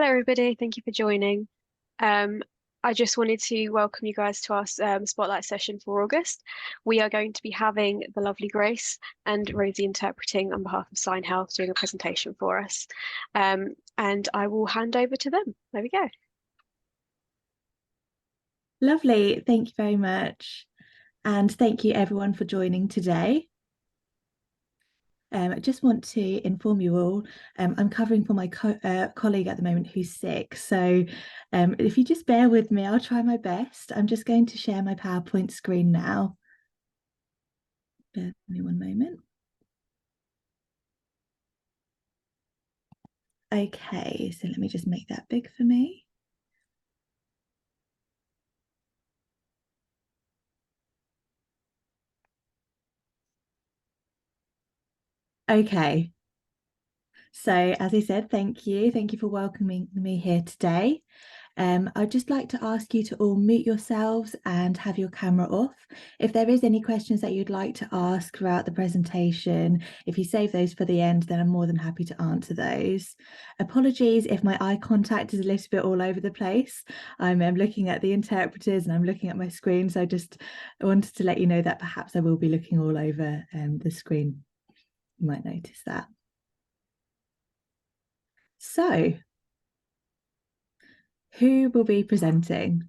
Hello, everybody. Thank you for joining. Um, I just wanted to welcome you guys to our spotlight session for August. We are going to be having the lovely Grace and Rosie interpreting on behalf of SignHealth doing a presentation for us. And I will hand over to them. There we go. Lovely. Thank you very much. And thank you everyone for joining today. I just want to inform you all, I'm covering for my colleague at the moment who's sick. So if you just bear with me, I'll try my best. I'm just going to share my PowerPoint screen now. Bear with me one moment. Okay, so let me just make that big for me. Okay. So as I said, thank you. Thank you for welcoming me here today. I'd just like to ask you to all mute yourselves and have your camera off. If there is any questions that you'd like to ask throughout the presentation, if you save those for the end, then I'm more than happy to answer those. Apologies if my eye contact is a little bit all over the place. I'm looking at the interpreters and I'm looking at my screen. So I just wanted to let you know that perhaps I will be looking all over the screen. You might notice that. So, who will be presenting?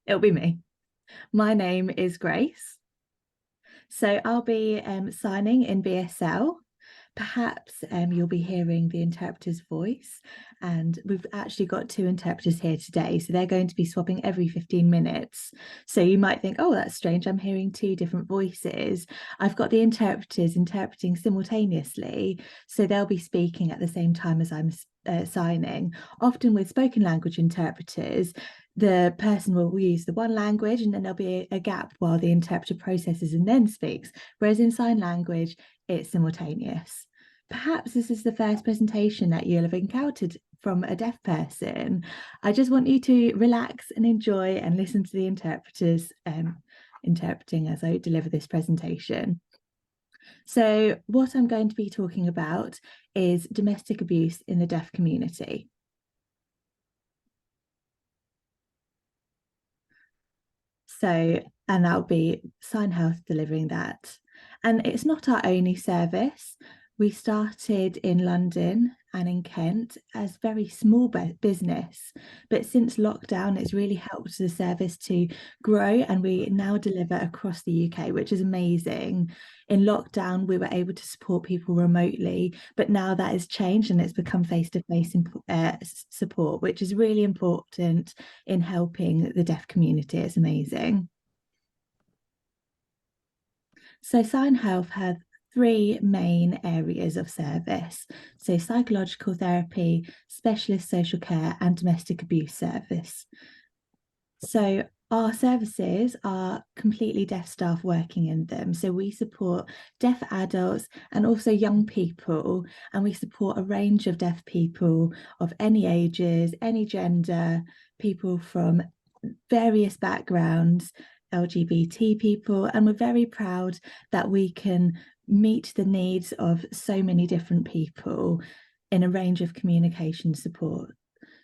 It'll be me. My name is Grace. So I'll be signing in BSL. Perhaps you'll be hearing the interpreter's voice, and we've actually got two interpreters here today, so they're going to be swapping every 15 minutes. So you might think, oh, that's strange, I'm hearing two different voices. I've got the interpreters interpreting simultaneously, so they'll be speaking at the same time as I'm signing. Often with spoken language interpreters, the person will use the one language and then there'll be a gap while the interpreter processes and then speaks, whereas in sign language, it's simultaneous. Perhaps this is the first presentation that you'll have encountered from a deaf person. I just want you to relax and enjoy and listen to the interpreters interpreting as I deliver this presentation. So what I'm going to be talking about is domestic abuse in the deaf community. So, and that'll be SignHealth delivering that. And it's not our only service. We started in London and in Kent as very small business, but since lockdown, it's really helped the service to grow, and we now deliver across the UK, which is amazing. In lockdown, we were able to support people remotely, but now that has changed and it's become face-to-face support, which is really important in helping the deaf community. It's amazing. So SignHealth have three main areas of service. So psychological therapy, specialist social care, and domestic abuse service. So our services are completely deaf staff working in them. So we support deaf adults and also young people, and we support a range of deaf people of any ages, any gender, people from various backgrounds, LGBT people, and we're very proud that we can meet the needs of so many different people in a range of communication support.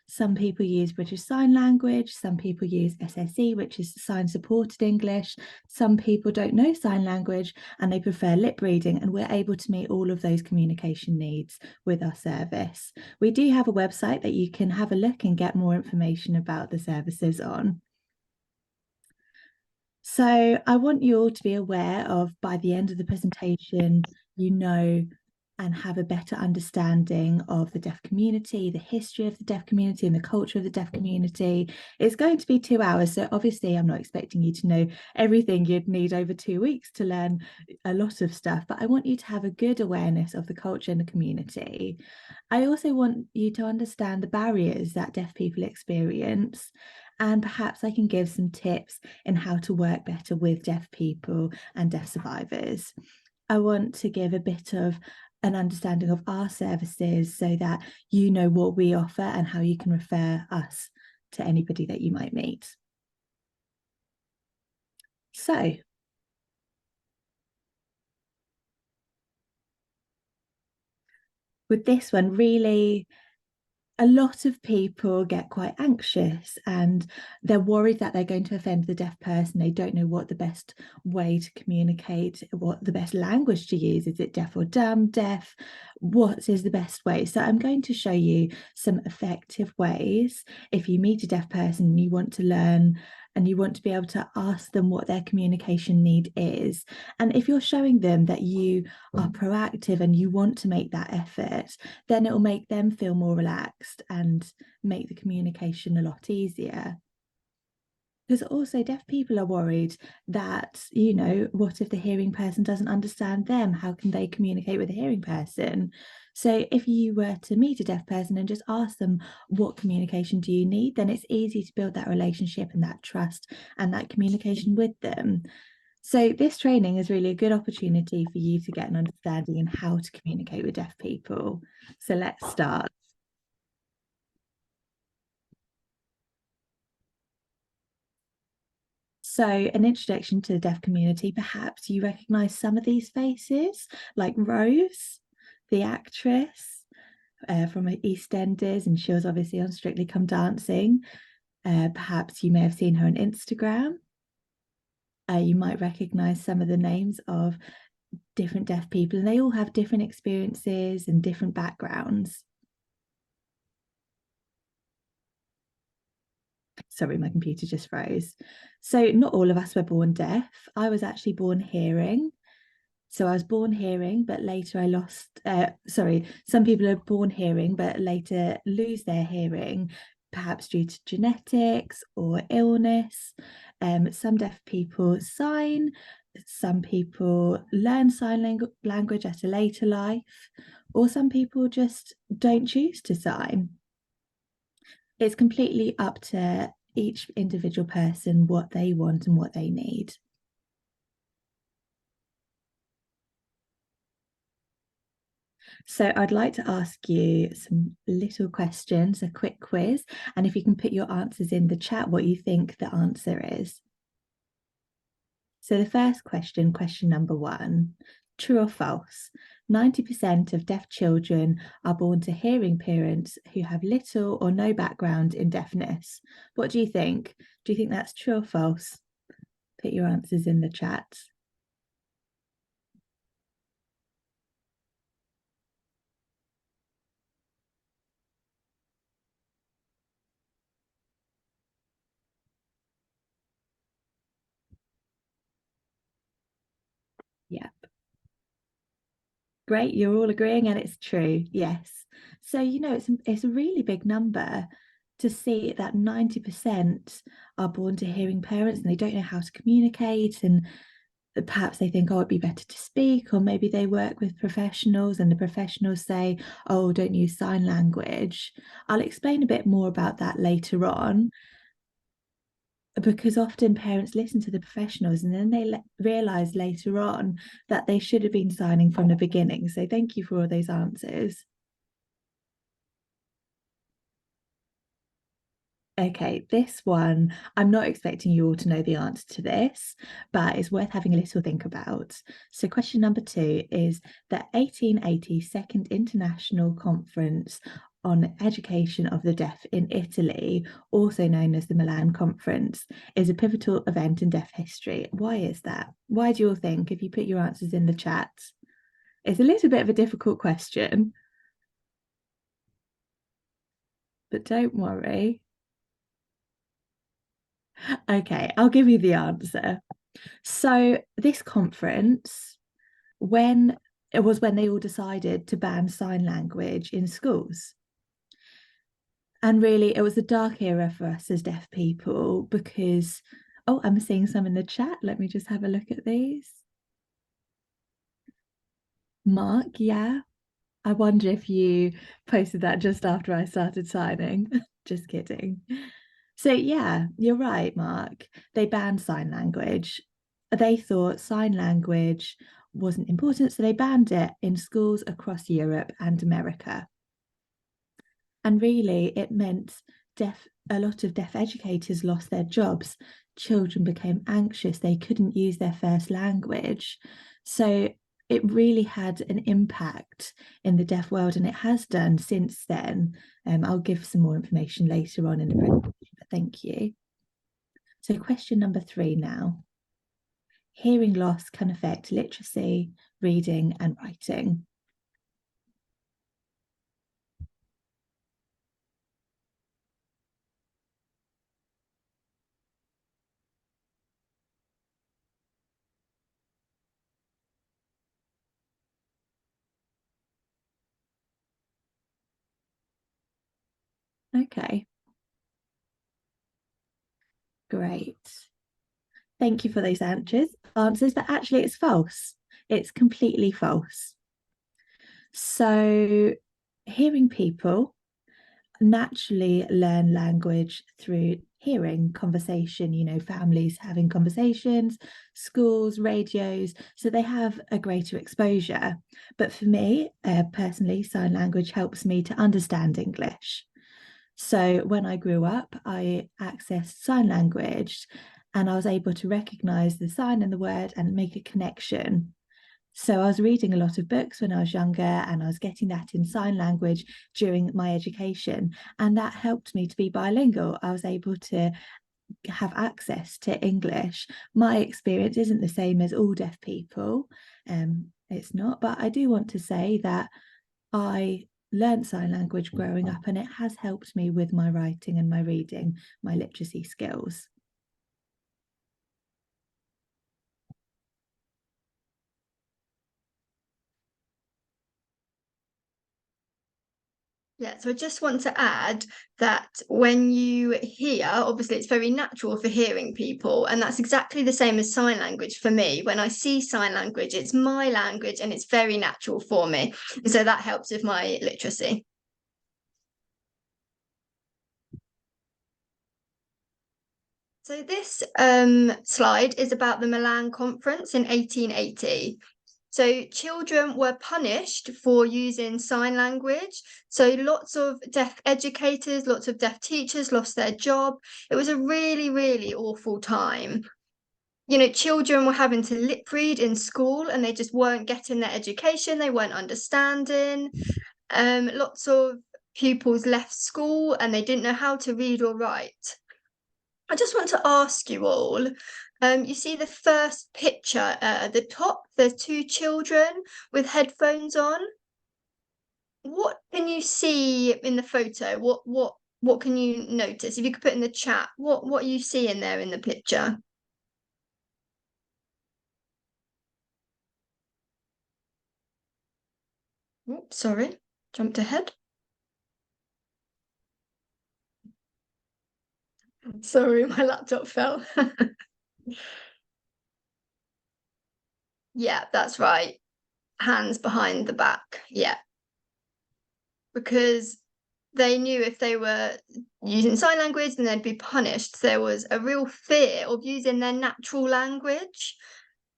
Some people use British Sign Language, some people use SSE, which is Sign Supported English. Some people don't know sign language and they prefer lip reading, and we're able to meet all of those communication needs with our service. We do have a website that you can have a look and get more information about the services on. So I want you all to be aware of, by the end of the presentation, you know and have a better understanding of the deaf community, the history of the deaf community and the culture of the deaf community. It's going to be 2 hours, so obviously I'm not expecting you to know everything you'd need over 2 weeks to learn a lot of stuff, but I want you to have a good awareness of the culture and the community. I also want you to understand the barriers that deaf people experience, and perhaps I can give some tips in how to work better with deaf people and deaf survivors. I want to give a bit of an understanding of our services so that you know what we offer and how you can refer us to anybody that you might meet. So, with this one, really a lot of people get quite anxious and they're worried that they're going to offend the deaf person. They don't know what the best way to communicate, what the best language to use. Is it deaf or dumb, deaf? What is the best way? So I'm going to show you some effective ways if you meet a deaf person and you want to learn and you want to be able to ask them what their communication need is. And if you're showing them that you are proactive and you want to make that effort, then it will make them feel more relaxed and make the communication a lot easier. Because also deaf people are worried that, you know, what if the hearing person doesn't understand them? How can they communicate with a hearing person? So if you were to meet a deaf person and just ask them, what communication do you need? Then it's easy to build that relationship and that trust and that communication with them. So this training is really a good opportunity for you to get an understanding in how to communicate with deaf people. So let's start. So an introduction to the deaf community, perhaps you recognise some of these faces, like Rose, the actress from EastEnders, and she was obviously on Strictly Come Dancing. Perhaps you may have seen her on Instagram. You might recognise some of the names of different deaf people, and they all have different experiences and different backgrounds. Sorry, my computer just froze. So not all of us were born deaf. I was actually born hearing. So I was born hearing, but later I lost, some people are born hearing, but later lose their hearing, perhaps due to genetics or illness. Some deaf people sign, some people learn sign language at a later life, or some people just don't choose to sign. It's completely up to each individual person what they want and what they need. So I'd like to ask you some little questions, a quick quiz, and if you can put your answers in the chat, what you think the answer is. So the first question, question number 1, true or false? 90% of deaf children are born to hearing parents who have little or no background in deafness. What do you think? Do you think that's true or false? Put your answers in the chat. Yep. Great, you're all agreeing and it's true. Yes. So, you know, it's a really big number to see that 90% are born to hearing parents and they don't know how to communicate, and perhaps they think, oh, it'd be better to speak, or maybe they work with professionals and the professionals say, oh, don't use sign language. I'll explain a bit more about that later on, because often parents listen to the professionals and then they realize later on that they should have been signing from the beginning. So thank you for all those answers. Okay, this one, I'm not expecting you all to know the answer to this, but it's worth having a little think about. So question number 2 is the 1880 Second International Conference on Education of the Deaf in Italy, also known as the Milan Conference, is a pivotal event in deaf history. Why is that? Why do you all think? If you put your answers in the chat, it's a little bit of a difficult question, but don't worry. Okay, I'll give you the answer. So this conference, when when they all decided to ban sign language in schools. And really, it was a dark era for us as deaf people because, oh, I'm seeing some in the chat. Let me just have a look at these. Mark, yeah. I wonder if you posted that just after I started signing. Just kidding. So yeah, you're right, Mark. They banned sign language. They thought sign language wasn't important, so they banned it in schools across Europe and America. And really, it meant a lot of deaf educators lost their jobs. Children became anxious. They couldn't use their first language. So it really had an impact in the deaf world, and it has done since then. I'll give some more information later on in the presentation, but thank you. So question number 3 now. Hearing loss can affect literacy, reading and writing. Okay. Great. Thank you for those answers, but actually it's false. It's completely false. So hearing people naturally learn language through hearing, conversation, families having conversations, schools, radios, so they have a greater exposure. But for me, personally, sign language helps me to understand English. So when I grew up, I accessed sign language and I was able to recognize the sign and the word and make a connection. So I was reading a lot of books when I was younger, and I was getting that in sign language during my education, and that helped me to be bilingual. I was able to have access to English. My experience isn't the same as all deaf people. It's not, but I do want to say that I learned sign language growing up, and it has helped me with my writing and my reading, my literacy skills. Yeah, so I just want to add that when you hear, obviously it's very natural for hearing people, and that's exactly the same as sign language for me. When I see sign language, it's my language and it's very natural for me. And so that helps with my literacy. So this slide is about the Milan Conference in 1880. So children were punished for using sign language. So lots of deaf educators, lots of deaf teachers lost their job. It was a really, really awful time. Children were having to lip read in school and they just weren't getting their education. They weren't understanding. Lots of pupils left school and they didn't know how to read or write. I just want to ask you all, you see the first picture at the top, there's 2 children with headphones on. What can you see in the photo? What can you notice? If you could put in the chat, what you see in there in the picture? Oops, sorry, jumped ahead. Sorry, my laptop fell. Yeah, that's right. Hands behind the back. Yeah. Because they knew if they were using sign language, then they'd be punished. There was a real fear of using their natural language.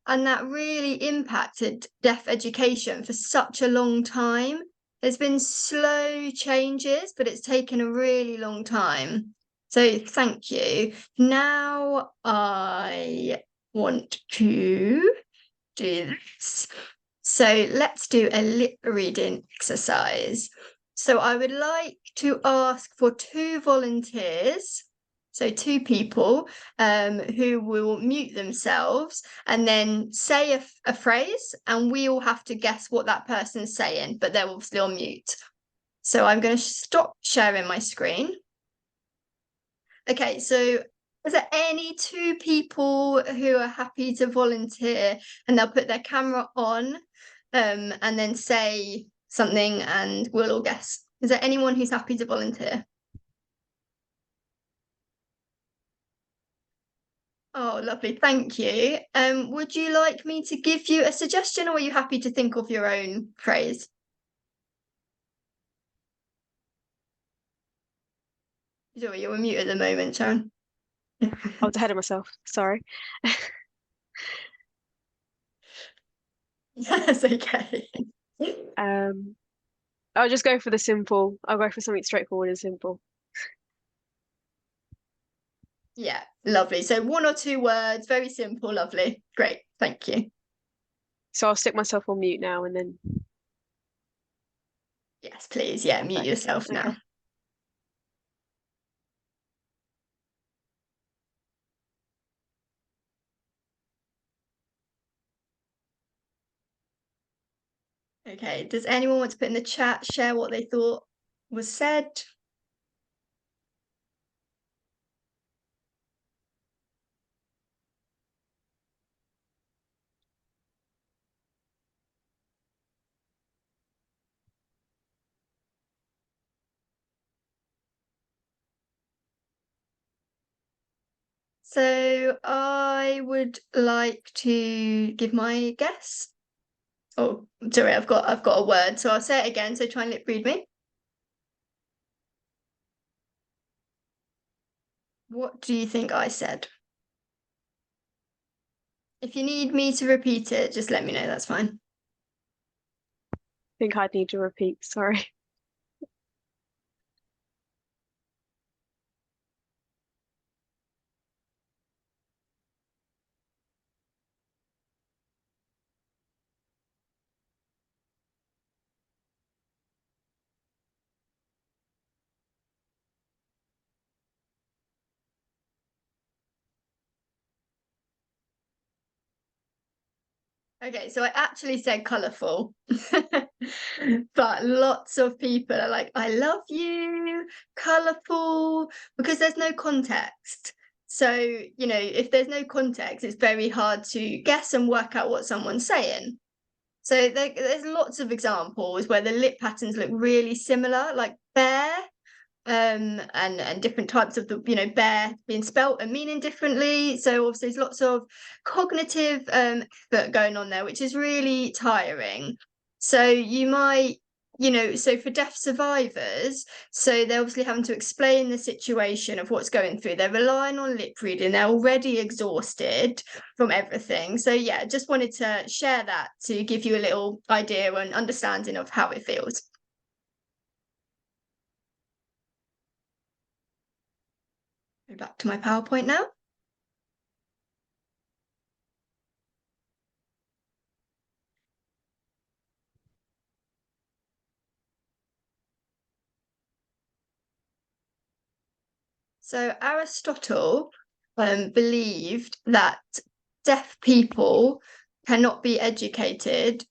And that really impacted deaf education for such a long time. There's been slow changes, but it's taken a really long time. So thank you. Now I want to do this. So let's do a lip reading exercise. So I would like to ask for 2 volunteers, so 2 people who will mute themselves and then say a phrase, and we all have to guess what that person's saying, but they're obviously on mute. So I'm going to stop sharing my screen. Okay, so is there any 2 people who are happy to volunteer, and they'll put their camera on and then say something and we'll all guess? Is there anyone who's happy to volunteer? Oh, lovely. Thank you. Would you like me to give you a suggestion, or are you happy to think of your own phrase? You're on mute at the moment, Sharon. I was ahead of myself. Sorry. That's okay. I'll just go for the simple. I'll go for something straightforward and simple. Yeah, lovely. So 1 or 2 words, very simple, lovely. Great, thank you. So I'll stick myself on mute now and then. Yes, please. Yeah, mute yourself now. Okay. Okay, does anyone want to put in the chat, share what they thought was said? So I would like to give my guess. Oh, sorry, I've got a word, so I'll say it again. So try and lip read me. What do you think I said? If you need me to repeat it, just let me know, that's fine. I think I'd need to repeat, sorry. Okay, so I actually said colourful, but lots of people are like, I love you, colourful, because there's no context. So, you know, if there's no context, it's very hard to guess and work out what someone's saying. So there's lots of examples where the lip patterns look really similar, like bear, and different types of the, you know, bear being spelt and meaning differently. So obviously there's lots of cognitive effort going on there, which is really tiring. So you might, you know, so for deaf survivors, so they're obviously having to explain the situation of what's going through. They're relying on lip reading. They're already exhausted from everything. So yeah, just wanted to share that to give you a little idea and understanding of how it feels. Go back to my PowerPoint now. So Aristotle believed that deaf people cannot be educated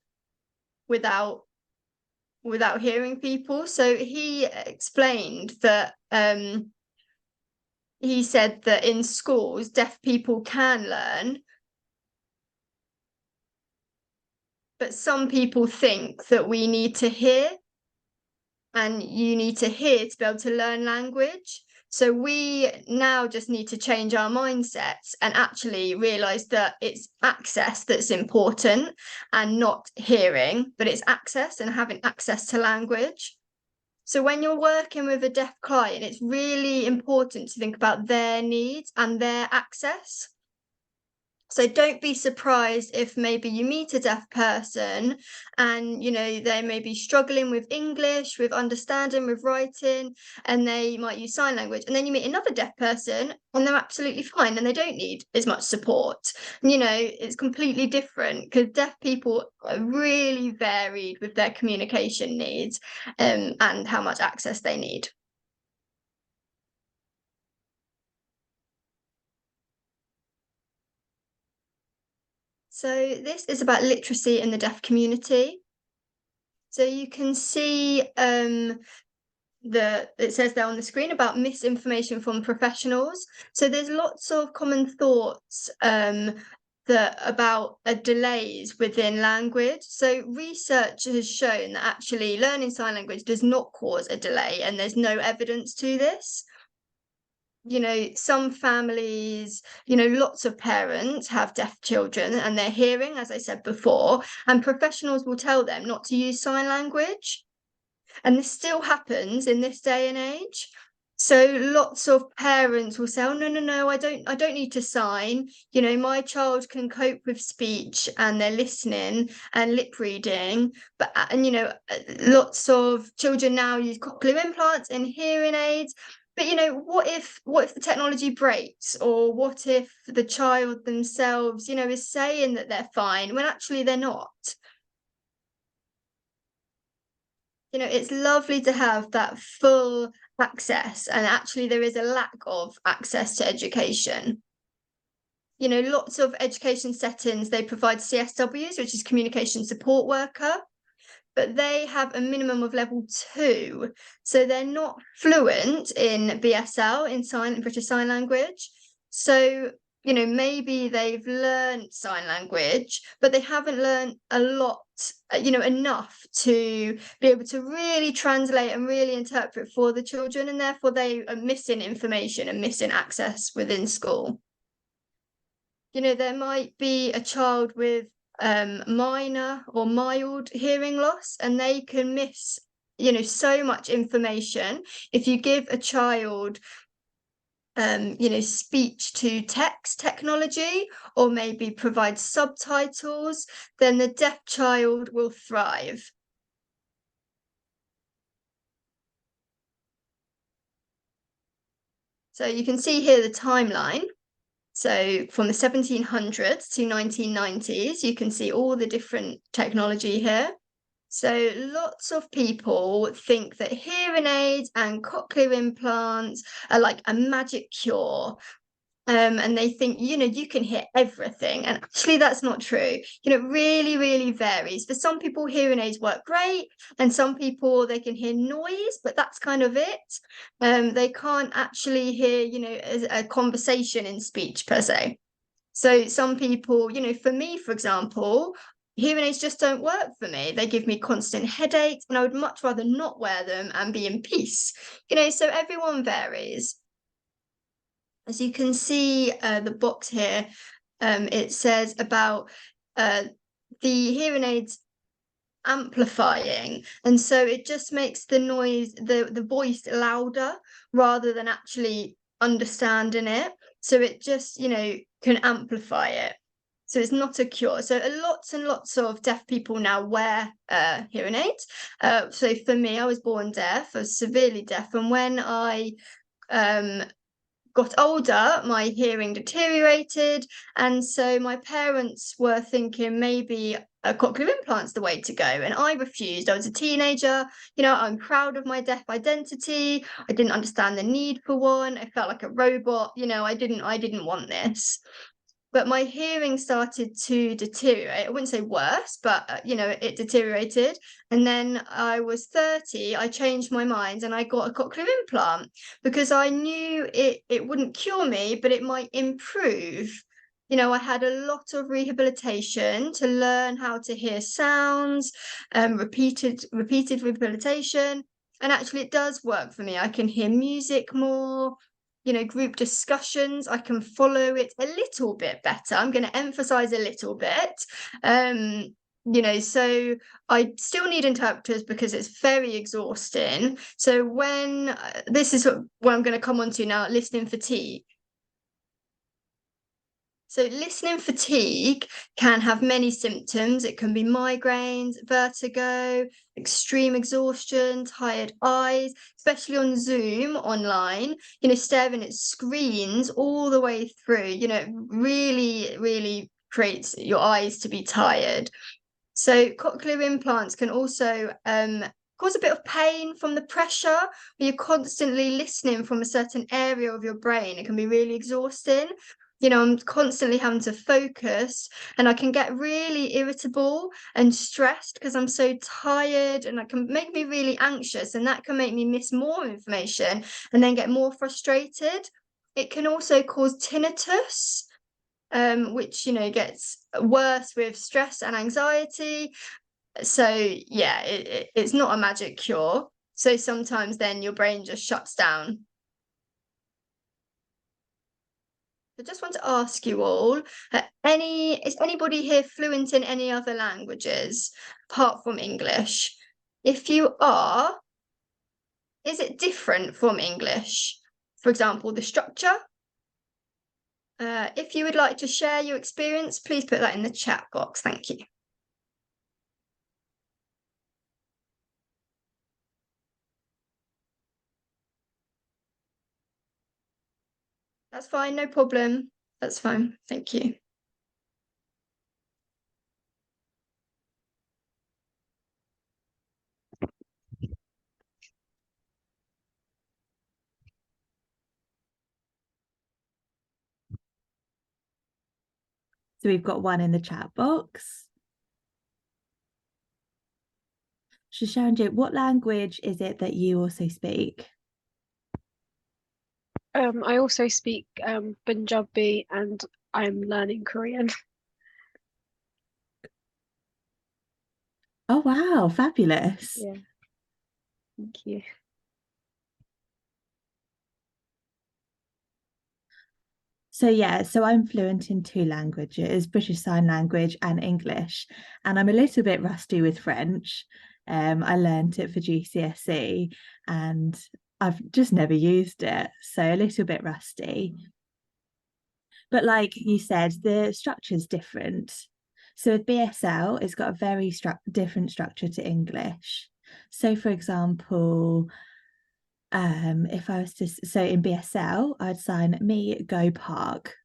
without hearing people. So he explained that he said that in schools, deaf people can learn, but some people think that we need to hear, and you need to hear to be able to learn language. So we now just need to change our mindsets and actually realize that it's access that's important and not hearing, but it's access and having access to language. So when you're working with a deaf client, it's really important to think about their needs and their access. So don't be surprised if maybe you meet a deaf person and, you know, they may be struggling with English, with understanding, with writing, and they might use sign language. And then you meet another deaf person and they're absolutely fine and they don't need as much support. You know, it's completely different because deaf people are really varied with their communication needs and how much access they need. So this is about literacy in the deaf community. So you can see it says there on the screen about misinformation from professionals. So there's lots of common thoughts about delays within language. So research has shown that actually learning sign language does not cause a delay, and there's no evidence to this. You know, some families, you know, lots of parents have deaf children and they're hearing, as I said before, and professionals will tell them not to use sign language. And this still happens in this day and age. So lots of parents will say, oh, no, I don't need to sign. You know, my child can cope with speech and they're listening and lip reading. And, you know, lots of children now use cochlear implants and hearing aids. But what if the technology breaks, or what if the child themselves, is saying that they're fine when actually they're not? It's lovely to have that full access, and actually there is a lack of access to education. Lots of education settings, they provide CSWs, which is communication support worker, but they have a minimum of level 2. So they're not fluent in BSL, in British Sign Language. So, maybe they've learned sign language, but they haven't learned a lot, enough to be able to really translate and really interpret for the children. And therefore they are missing information and missing access within school. There might be a child with minor or mild hearing loss, and they can miss, so much information. If you give a child, speech to text technology, or maybe provide subtitles, then the deaf child will thrive. So you can see here the timeline. So from the 1700s to 1990s, you can see all the different technology here. So lots of people think that hearing aids and cochlear implants are like a magic cure. And they think, you can hear everything. And actually, that's not true. It really, really varies. For some people, hearing aids work great. And some people, they can hear noise, but that's kind of it. They can't actually hear, a conversation in speech per se. So some people, for me, for example, hearing aids just don't work for me. They give me constant headaches, and I would much rather not wear them and be in peace. So everyone varies. As you can see, the box here, it says about the hearing aids amplifying, and so it just makes the noise, the voice louder rather than actually understanding it. So it just, can amplify it. So it's not a cure. So lots and lots of deaf people now wear hearing aids. So for me, I was born deaf, I was severely deaf, and when I got older, my hearing deteriorated, and so my parents were thinking maybe a cochlear implant's the way to go, and I refused. I was a teenager, I'm proud of my deaf identity. I didn't understand the need for one. I felt like a robot. I didn't want this. But my hearing started to deteriorate. I wouldn't say worse, but it deteriorated. And then I was 30, I changed my mind and I got a cochlear implant, because I knew it wouldn't cure me, but it might improve. I had a lot of rehabilitation to learn how to hear sounds, repeated rehabilitation. And actually it does work for me. I can hear music more. Group discussions, I can follow it a little bit better. I'm going to emphasize a little bit. So I still need interpreters because it's very exhausting. So when this is what I'm going to come on to now, listening fatigue. So listening fatigue can have many symptoms. It can be migraines, vertigo, extreme exhaustion, tired eyes, especially on Zoom online, staring at screens all the way through, really, really creates your eyes to be tired. So cochlear implants can also cause a bit of pain from the pressure. You're constantly listening from a certain area of your brain. It can be really exhausting. I'm constantly having to focus, and I can get really irritable and stressed because I'm so tired, and that can make me really anxious, and that can make me miss more information and then get more frustrated. It can also cause tinnitus, which, gets worse with stress and anxiety. So yeah, it's not a magic cure. So sometimes then your brain just shuts down. I just want to ask you all, is anybody here fluent in any other languages apart from English? If you are, is it different from English? For example, the structure? If you would like to share your experience, please put that in the chat box. Thank you. That's fine, no problem. That's fine, thank you. So we've got one in the chat box. Shashanjit, what language is it that you also speak? I also speak Punjabi and I'm learning Korean. Oh, wow, fabulous. Yeah, thank you. So yeah, so I'm fluent in 2 languages, British Sign Language and English, and I'm a little bit rusty with French. I learned it for GCSE and I've just never used it, so a little bit rusty. But like you said, the structure is different. So with BSL, it's got a very different structure to English. So for example, if I was to, so in BSL, I'd sign me go park,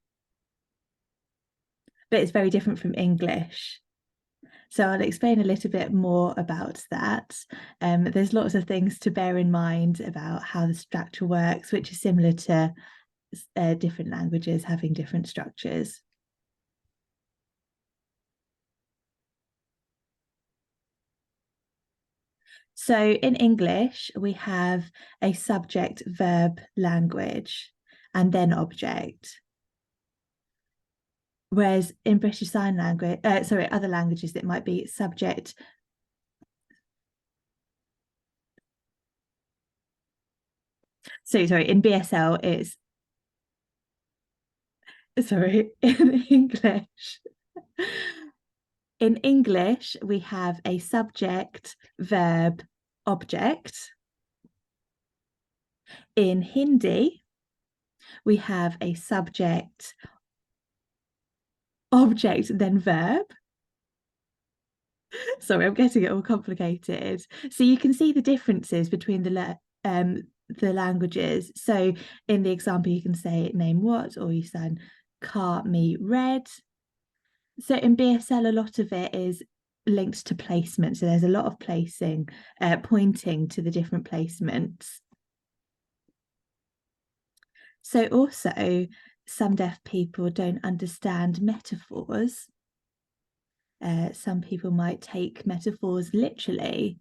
but it's very different from English. So I'll explain a little bit more about that. There's lots of things to bear in mind about how the structure works, which is similar to different languages having different structures. So in English, we have a subject, verb, language, and then object. Whereas in British Sign Language, other languages, it might be subject. So sorry, in BSL, it's, sorry, in English. In English, we have a subject, verb, object. In Hindi, we have a subject, object, then verb. Sorry, I'm getting it all complicated. So you can see the differences between the languages. So in the example, you can say name what, or you say car me red. So in BSL, a lot of it is linked to placement. So there's a lot of placing, pointing to the different placements. So also, some deaf people don't understand metaphors. Some people might take metaphors literally.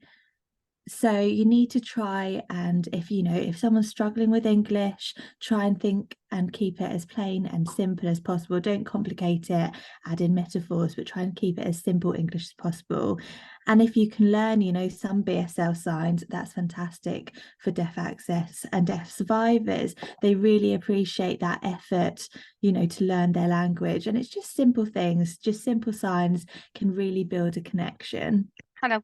So you need to try, and if someone's struggling with English, try and think and keep it as plain and simple as possible. Don't complicate it, add in metaphors, but try and keep it as simple English as possible. And if you can learn, some BSL signs, that's fantastic for deaf access and deaf survivors. They really appreciate that effort, to learn their language. And it's just simple things, just simple signs can really build a connection. Hello.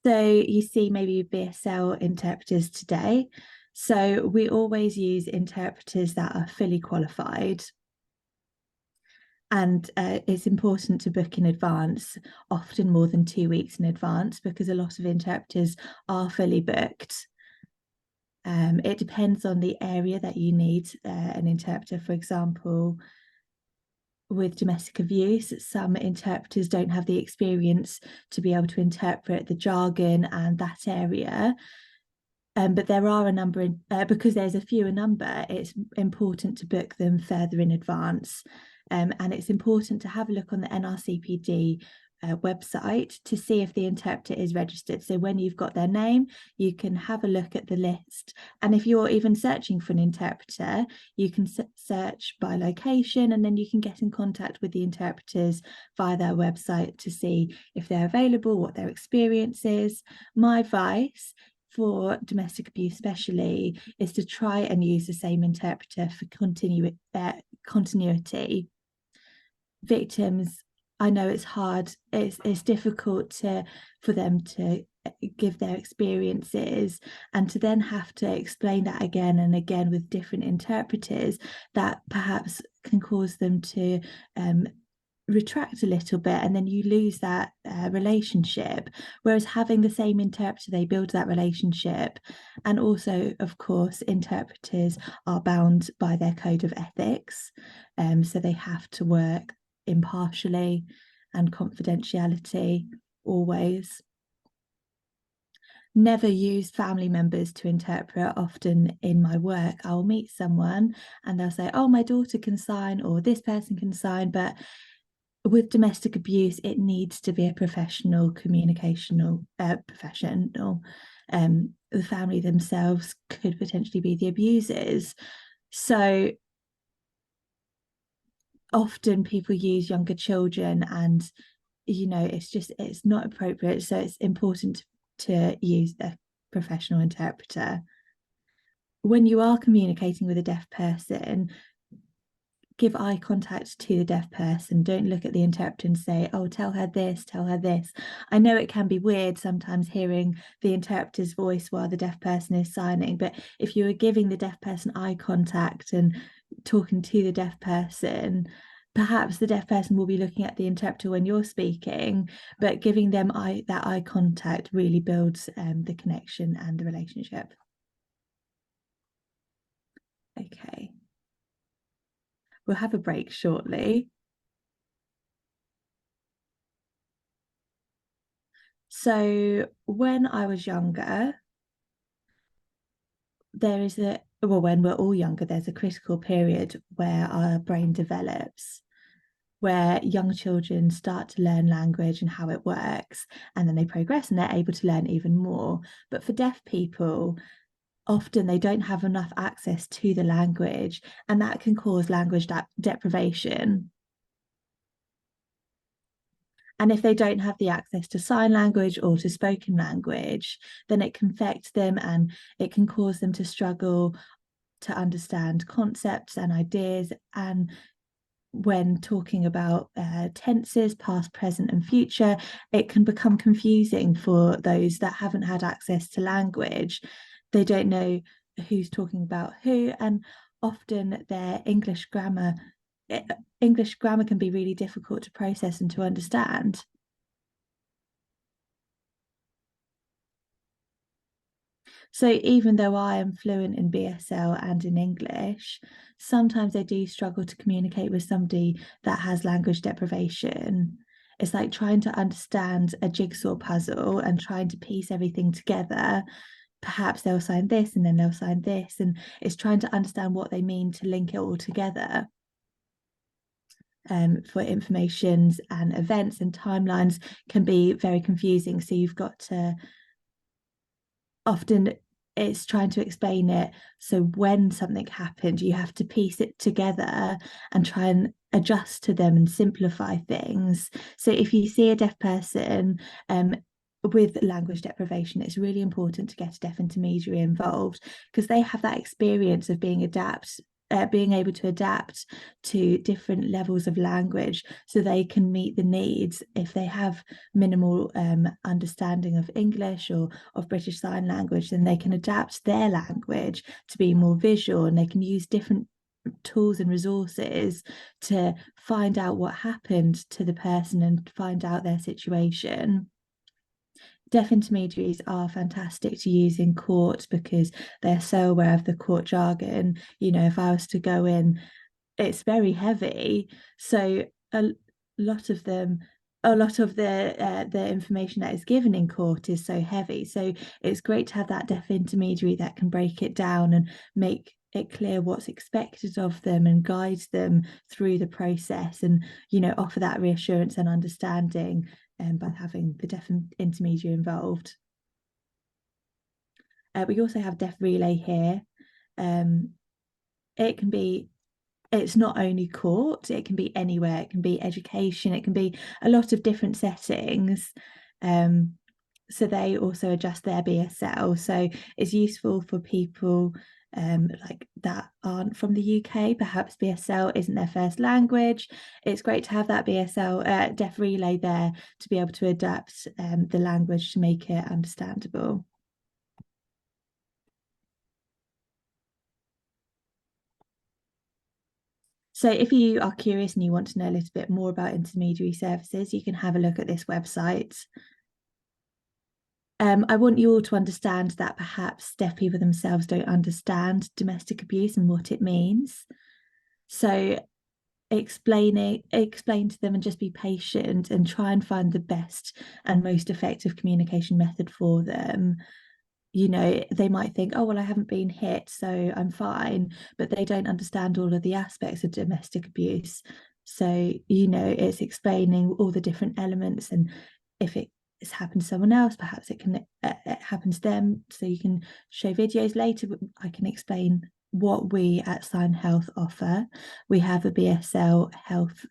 So you see maybe BSL interpreters today. So we always use interpreters that are fully qualified. And it's important to book in advance, often more than 2 weeks in advance, because a lot of interpreters are fully booked. It depends on the area that you need an interpreter. For example, with domestic abuse, some interpreters don't have the experience to be able to interpret the jargon and that area. But there are a number, because there's a fewer number, it's important to book them further in advance. And it's important to have a look on the NRCPD website to see if the interpreter is registered. So when you've got their name, you can have a look at the list. And if you're even searching for an interpreter, you can search by location, and then you can get in contact with the interpreters via their website to see if they're available, what their experience is. My advice for domestic abuse especially is to try and use the same interpreter for continuity. Victims, I know it's hard, it's difficult for them to give their experiences, and to then have to explain that again and again with different interpreters, that perhaps can cause them to retract a little bit, and then you lose that relationship, whereas having the same interpreter, they build that relationship. And also, of course, interpreters are bound by their code of ethics, so they have to work impartially and confidentiality always. Never use family members to interpret. Often in my work, I'll meet someone and they'll say, oh, my daughter can sign, or this person can sign. But with domestic abuse, it needs to be a professional communicational professional. The family themselves could potentially be the abusers. So often people use younger children, and it's not appropriate. So it's important to use a professional interpreter. When you are communicating with a deaf person, give eye contact to the deaf person. Don't look at the interpreter and say, oh, tell her this, tell her this. I know it can be weird sometimes hearing the interpreter's voice while the deaf person is signing, but if you are giving the deaf person eye contact and talking to the deaf person, perhaps the deaf person will be looking at the interpreter when you're speaking, but giving them that eye contact really builds the connection and the relationship. Okay. We'll have a break shortly. So when I was younger, when we're all younger, there's a critical period where our brain develops, where young children start to learn language and how it works, and then they progress and they're able to learn even more. But for deaf people, often they don't have enough access to the language, and that can cause language deprivation. And if they don't have the access to sign language or to spoken language, then it can affect them, and it can cause them to struggle to understand concepts and ideas. And when talking about tenses, past, present and future, it can become confusing for those that haven't had access to language. They don't know who's talking about who, and often their English grammar can be really difficult to process and to understand. So even though I am fluent in BSL and in English, sometimes I do struggle to communicate with somebody that has language deprivation. It's like trying to understand a jigsaw puzzle and trying to piece everything together. Perhaps they'll sign this and then they'll sign this, and it's trying to understand what they mean to link it all together. For informations and events and timelines can be very confusing. So you've got to, often it's trying to explain it. So when something happened, you have to piece it together and try and adjust to them and simplify things. So if you see a deaf person with language deprivation, it's really important to get a deaf intermediary involved, because they have that experience of being able to adapt to different levels of language, so they can meet the needs. If they have minimal understanding of English or of British Sign Language, then they can adapt their language to be more visual, and they can use different tools and resources to find out what happened to the person and find out their situation. Deaf intermediaries are fantastic to use in court because they're so aware of the court jargon. If I was to go in, it's very heavy. So a lot of the information that is given in court is so heavy. So it's great to have that deaf intermediary that can break it down and make it clear what's expected of them and guide them through the process, and offer that reassurance and understanding by having the deaf intermediary involved. We also have Deaf Relay here. It's not only court, it can be anywhere. It can be education, it can be a lot of different settings. So they also adjust their BSL. So it's useful for people like that aren't from the UK. Perhaps BSL isn't their first language. It's great to have that BSL Deaf Relay there to be able to adapt the language to make it understandable. So if you are curious and you want to know a little bit more about intermediary services, you can have a look at this website. I want you all to understand that perhaps deaf people themselves don't understand domestic abuse and what it means. So explain to them and just be patient and try and find the best and most effective communication method for them. You know, they might think, oh, well, I haven't been hit, so I'm fine, but they don't understand all of the aspects of domestic abuse. So, you know, it's explaining all the different elements, and if it's happened to someone else, perhaps it can it happen to them. So you can show videos later. I can explain what we at SignHealth offer. We have a BSL health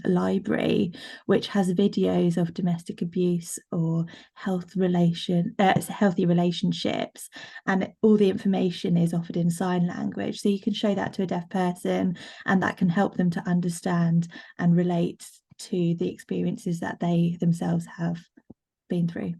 library, which has videos of domestic abuse or healthy relationships, and all the information is offered in sign language. So you can show that to a deaf person, and that can help them to understand and relate to the experiences that they themselves have been through.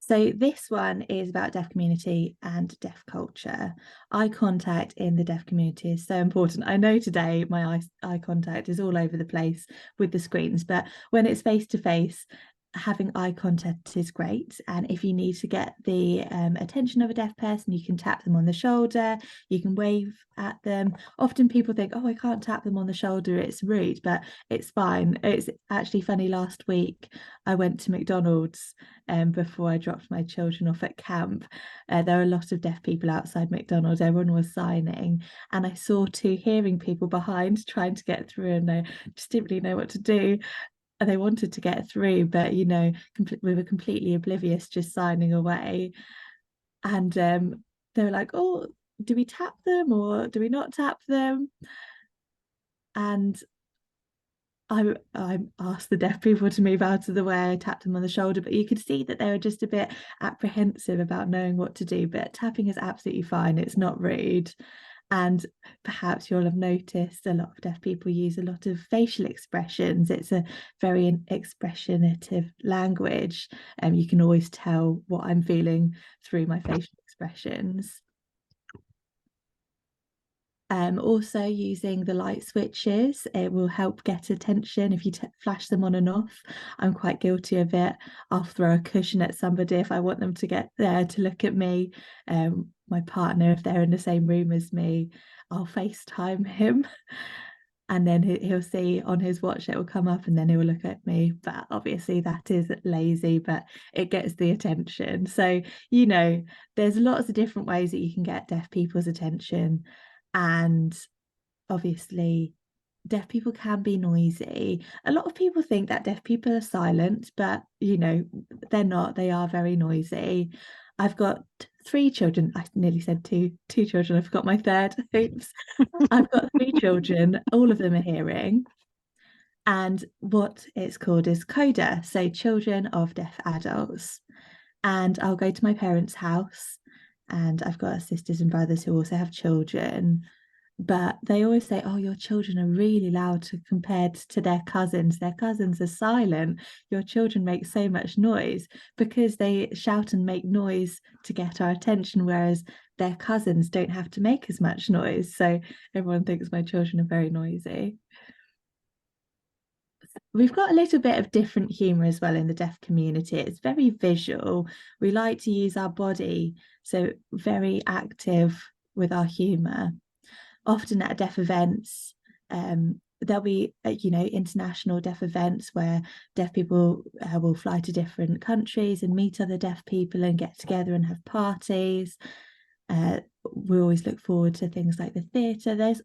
So this one is about deaf community and deaf culture. Eye contact in the deaf community is so important. I know today my eye contact is all over the place with the screens, but when it's face to face, having eye contact is great. And if you need to get the attention of a deaf person, you can tap them on the shoulder, you can wave at them. Often people think, oh, I can't tap them on the shoulder, it's rude, but it's fine. It's actually funny, last week I went to McDonald's before I dropped my children off at camp. There were a lot of deaf people outside McDonald's, everyone was signing, and I saw two hearing people behind trying to get through, and I just didn't really know what to do. And they wanted to get through, but you know, we were completely oblivious, just signing away. And they were like, oh, do we tap them or do we not tap them? And I asked the deaf people to move out of the way. I tapped them on the shoulder, but you could see that they were just a bit apprehensive about knowing what to do. But tapping is absolutely fine, it's not rude. And perhaps you'll have noticed a lot of deaf people use a lot of facial expressions. It's a very expressionative language, and you can always tell what I'm feeling through my facial expressions. Also using the light switches, it will help get attention if you flash them on and off. I'm quite guilty of it. I'll throw a cushion at somebody if I want them to get there to look at me. My partner, if they're in the same room as me, I'll FaceTime him. And then he'll see on his watch, it will come up and then he'll look at me. But obviously that is lazy, but it gets the attention. So, you know, there's lots of different ways that you can get deaf people's attention. And obviously deaf people can be noisy. A lot of people think that deaf people are silent, but you know, they're not. They are very noisy. I've got 3 children. I nearly said two children. I forgot my third. Oops. I've got 3 children. All of them are hearing. And what it's called is CODA, so children of deaf adults. And I'll go to my parents' house, and I've got sisters and brothers who also have children. But they always say, oh, your children are really loud compared to their cousins. Their cousins are silent. Your children make so much noise, because they shout and make noise to get our attention, whereas their cousins don't have to make as much noise. So everyone thinks my children are very noisy. We've got a little bit of different humour as well in the deaf community. It's very visual. We like to use our body, so very active with our humour. Often at deaf events, there'll be you know, international deaf events where deaf people will fly to different countries and meet other deaf people and get together and have parties. We always look forward to things like the theatre. There's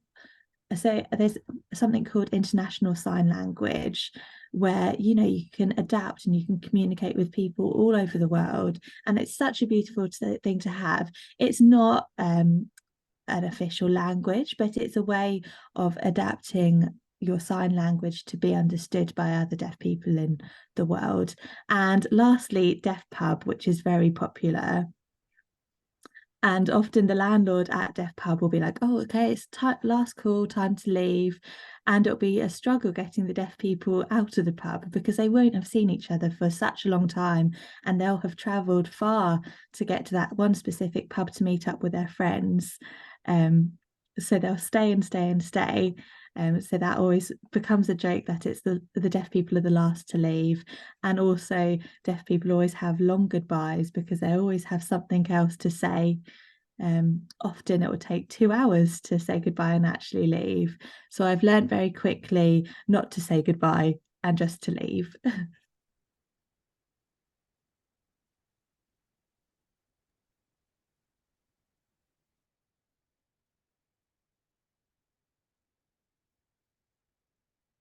something called international sign language, where you know, you can adapt and you can communicate with people all over the world, and it's such a beautiful thing to have. It's not an official language, but it's a way of adapting your sign language to be understood by other deaf people in the world. And lastly, Deaf Pub, which is very popular. And often the landlord at Deaf Pub will be like, oh, okay, it's last call, time to leave. And it'll be a struggle getting the deaf people out of the pub because they won't have seen each other for such a long time, and they'll have travelled far to get to that one specific pub to meet up with their friends. So they'll stay and stay and stay. So that always becomes a joke that it's the deaf people are the last to leave. And also deaf people always have long goodbyes because they always have something else to say. Often it will take 2 hours to say goodbye and actually leave. So I've learned very quickly not to say goodbye and just to leave.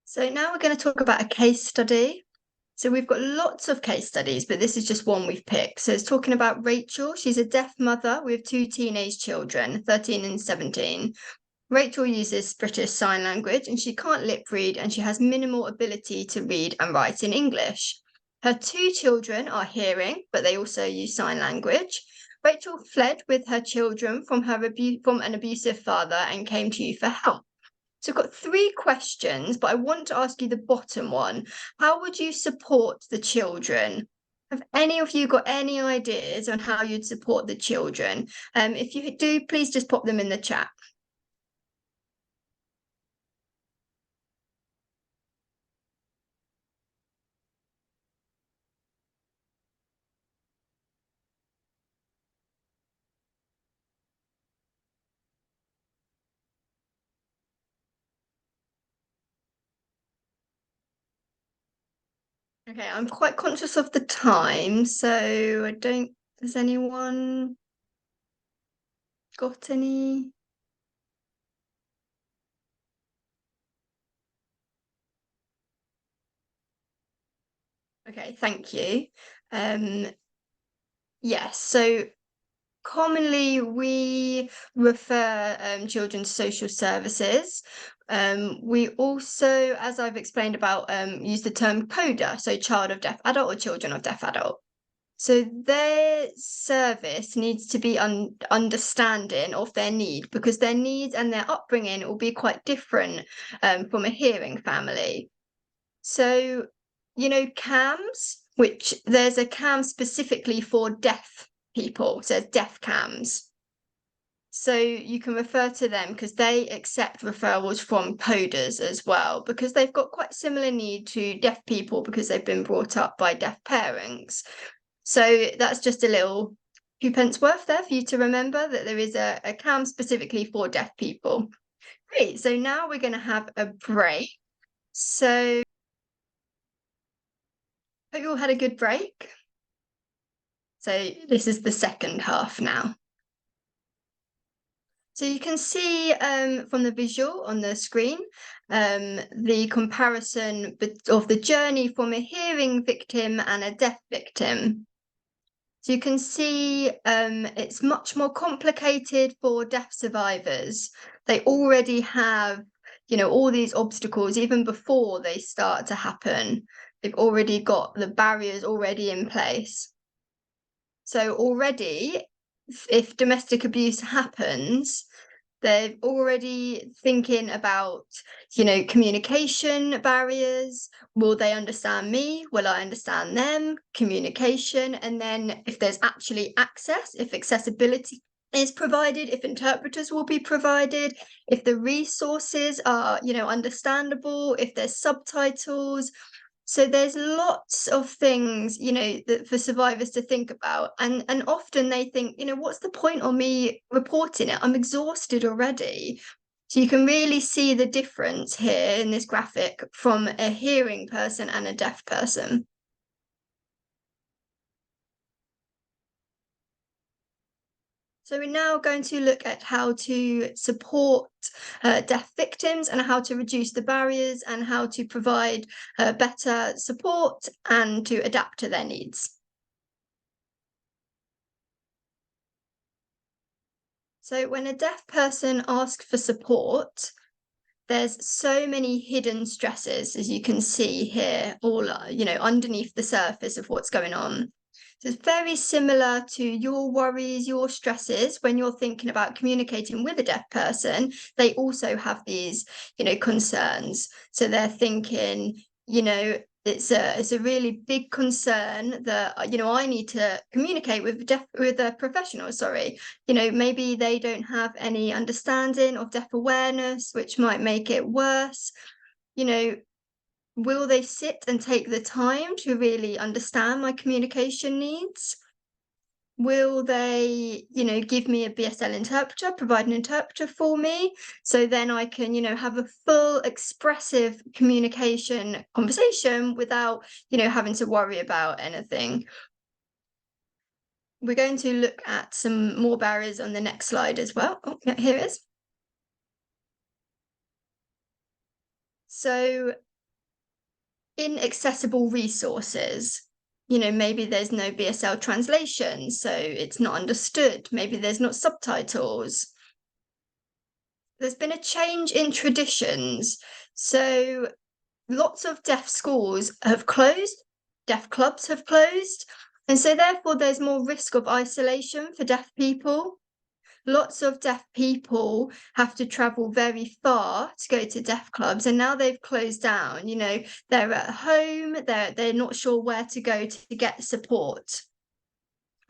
So now we're going to talk about a case study. So we've got lots of case studies, but this is just one we've picked. So it's talking about Rachel. She's a deaf mother with 2 teenage children, 13 and 17. Rachel uses British Sign Language and she can't lip read, and she has minimal ability to read and write in English. Her 2 children are hearing, but they also use sign language. Rachel fled with her children from an abusive father and came to you for help. So I've got 3 questions, but I want to ask you the bottom one. How would you support the children? Have any of you got any ideas on how you'd support the children? If you do, please just pop them in the chat. Okay, I'm quite conscious of the time, so I don't. Has anyone got any? Okay, thank you. Yes, so commonly we refer children to social services. We also, as I've explained about, use the term CODA, so child of deaf adult or children of deaf adult. So their service needs to be understanding of their need, because their needs and their upbringing will be quite different from a hearing family. So, you know, CAMS, which there's a CAM specifically for deaf people, so deaf CAMS. So you can refer to them because they accept referrals from coders as well, because they've got quite similar need to deaf people because they've been brought up by deaf parents. So that's just a little few pence worth there for you to remember that there is a CAM specifically for deaf people. Great, so now we're going to have a break. So hope you all had a good break. So this is the second half now. So you can see from the visual on the screen, the comparison of the journey from a hearing victim and a deaf victim. So you can see it's much more complicated for deaf survivors. They already have, you know, all these obstacles even before they start to happen. They've already got the barriers already in place. So already, if domestic abuse happens, they're already thinking about, you know, communication barriers. Will they understand me? Will I understand them? Communication. And then if there's actually access, if accessibility is provided, if interpreters will be provided, if the resources are, you know, understandable, if there's subtitles. So there's lots of things, you know, that for survivors to think about. And often they think, you know, what's the point of me reporting it? I'm exhausted already. So you can really see the difference here in this graphic from a hearing person and a deaf person. So we're now going to look at how to support deaf victims and how to reduce the barriers and how to provide better support and to adapt to their needs. So when a deaf person asks for support, there's so many hidden stresses, as you can see here, all, you know, underneath the surface of what's going on. So it's very similar to your worries, your stresses when you're thinking about communicating with a deaf person. They also have these, concerns. So they're thinking, it's a really big concern that, I need to communicate with a professional, sorry. Maybe they don't have any understanding of deaf awareness, which might make it worse. Will they sit and take the time to really understand my communication needs? Will they, give me a BSL interpreter, provide an interpreter for me, so then I can, have a full expressive communication conversation without, having to worry about anything? We're going to look at some more barriers on the next slide as well. Oh, yeah, here it is. So, inaccessible resources. Maybe there's no BSL translation, so it's not understood. Maybe there's not subtitles. There's been a change in traditions. So lots of deaf schools have closed, deaf clubs have closed, and so therefore there's more risk of isolation for deaf people. Lots of deaf people have to travel very far to go to deaf clubs, and now they've closed down. They're at home, they're not sure where to go to get support.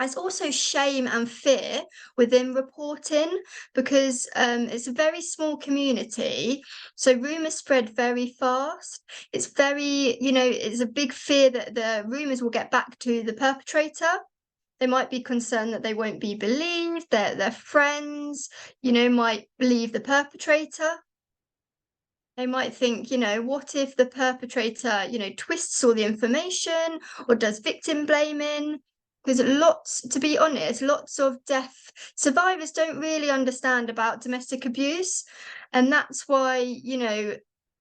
There's also shame and fear within reporting, because it's a very small community, so rumours spread very fast. It's it's a big fear that the rumours will get back to the perpetrator. They might be concerned that they won't be believed, their friends, might believe the perpetrator. They might think, what if the perpetrator, twists all the information or does victim blaming? Because to be honest, lots of deaf survivors don't really understand about domestic abuse. And that's why,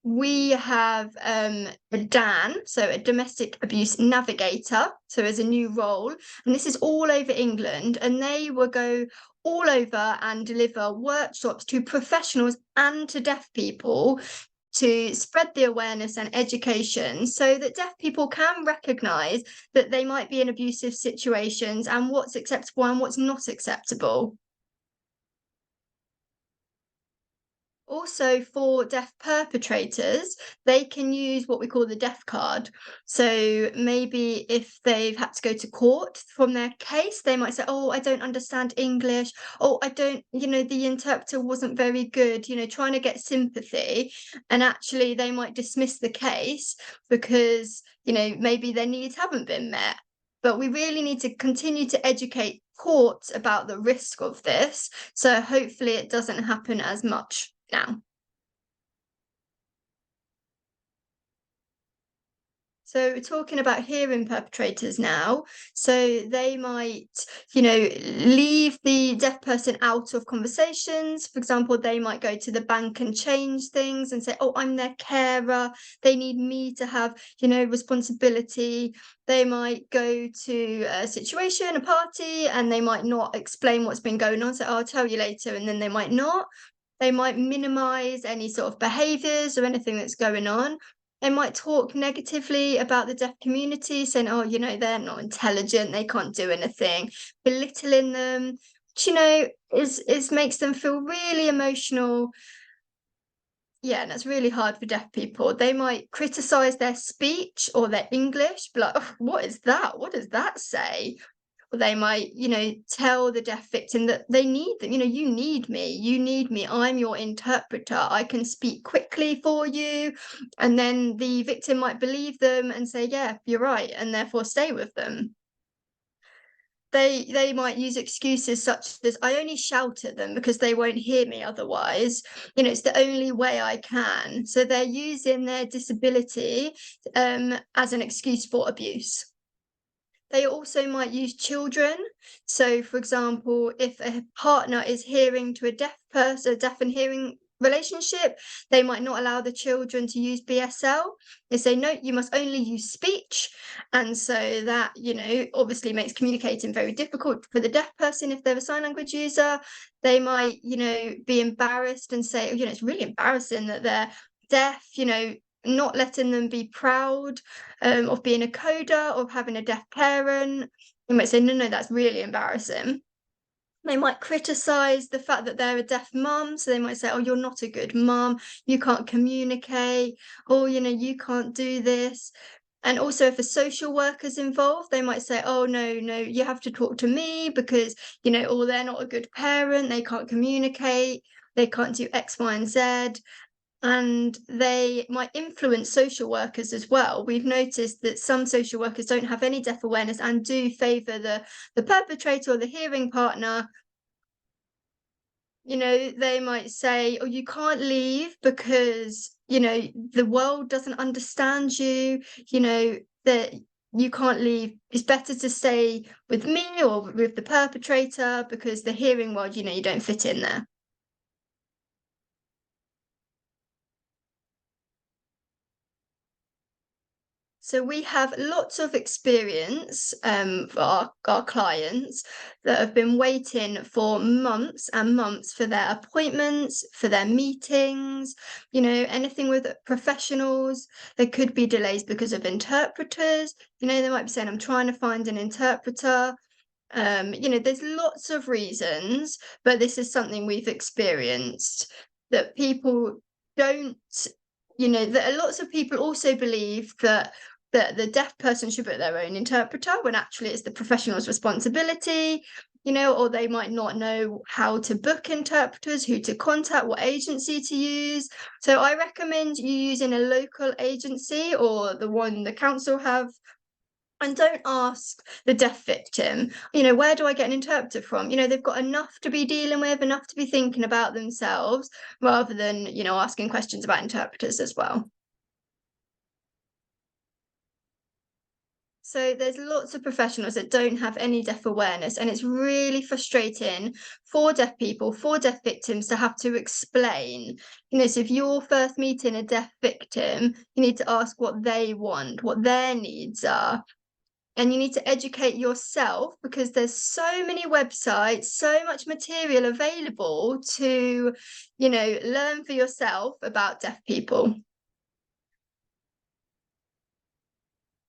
we have a DAN, so a domestic abuse navigator, so as a new role, and this is all over England, and they will go all over and deliver workshops to professionals and to deaf people to spread the awareness and education so that deaf people can recognise that they might be in abusive situations and what's acceptable and what's not acceptable. Also, for deaf perpetrators, they can use what we call the deaf card. So maybe if they've had to go to court from their case, they might say, oh, I don't understand English. Oh, I don't, the interpreter wasn't very good, trying to get sympathy. And actually, they might dismiss the case because, maybe their needs haven't been met. But we really need to continue to educate courts about the risk of this. So hopefully it doesn't happen as much now. So talking about hearing perpetrators now, so they might, leave the deaf person out of conversations. For example, they might go to the bank and change things and say, oh, I'm their carer. They need me to have, responsibility. They might go to a situation, a party, and they might not explain what's been going on. So I'll tell you later, and then they might not. They might minimize any sort of behaviors or anything that's going on. They might talk negatively about the deaf community, saying, oh, they're not intelligent, they can't do anything, belittling them, which, makes them feel really emotional. Yeah, and that's really hard for deaf people. They might criticize their speech or their English, be like, oh, what is that? What does that say? Or they might, tell the deaf victim that they need them. You need me. I'm your interpreter. I can speak quickly for you. And then the victim might believe them and say, yeah, you're right, and therefore stay with them. They might use excuses such as, I only shout at them because they won't hear me otherwise. It's the only way I can. So they're using their disability as an excuse for abuse. They also might use children. So, for example, if a partner is hearing to a deaf person, a deaf and hearing relationship, they might not allow the children to use BSL. They say, no, you must only use speech. And so that, obviously makes communicating very difficult for the deaf person if they're a sign language user. They might, be embarrassed and say, it's really embarrassing that they're deaf, not letting them be proud of being a coder or having a deaf parent. You might say, no, that's really embarrassing. They might criticize the fact that they're a deaf mum. So they might say, oh, you're not a good mum. You can't communicate. Or, you can't do this. And also if a social worker's involved, they might say, oh, no, you have to talk to me because, or they're not a good parent. They can't communicate. They can't do X, Y, and Z. And they might influence social workers as well. We've noticed that some social workers don't have any deaf awareness and do favour the perpetrator or the hearing partner. They might say, oh, you can't leave because, the world doesn't understand you, that you can't leave. It's better to stay with me or with the perpetrator because the hearing world, you don't fit in there. So we have lots of experience for our clients that have been waiting for months and months for their appointments, for their meetings, anything with professionals. There could be delays because of interpreters. They might be saying, I'm trying to find an interpreter. There's lots of reasons, but this is something we've experienced, that people don't, that lots of people also believe that the deaf person should book their own interpreter when actually it's the professional's responsibility, or they might not know how to book interpreters, who to contact, what agency to use. So I recommend you using a local agency or the one the council have. And don't ask the deaf victim, where do I get an interpreter from? They've got enough to be dealing with, enough to be thinking about themselves, rather than, asking questions about interpreters as well. So there's lots of professionals that don't have any deaf awareness, and it's really frustrating for deaf people, for deaf victims, to have to explain. So if you're first meeting a deaf victim, you need to ask what they want, what their needs are. And you need to educate yourself, because there's so many websites, so much material available to, learn for yourself about deaf people.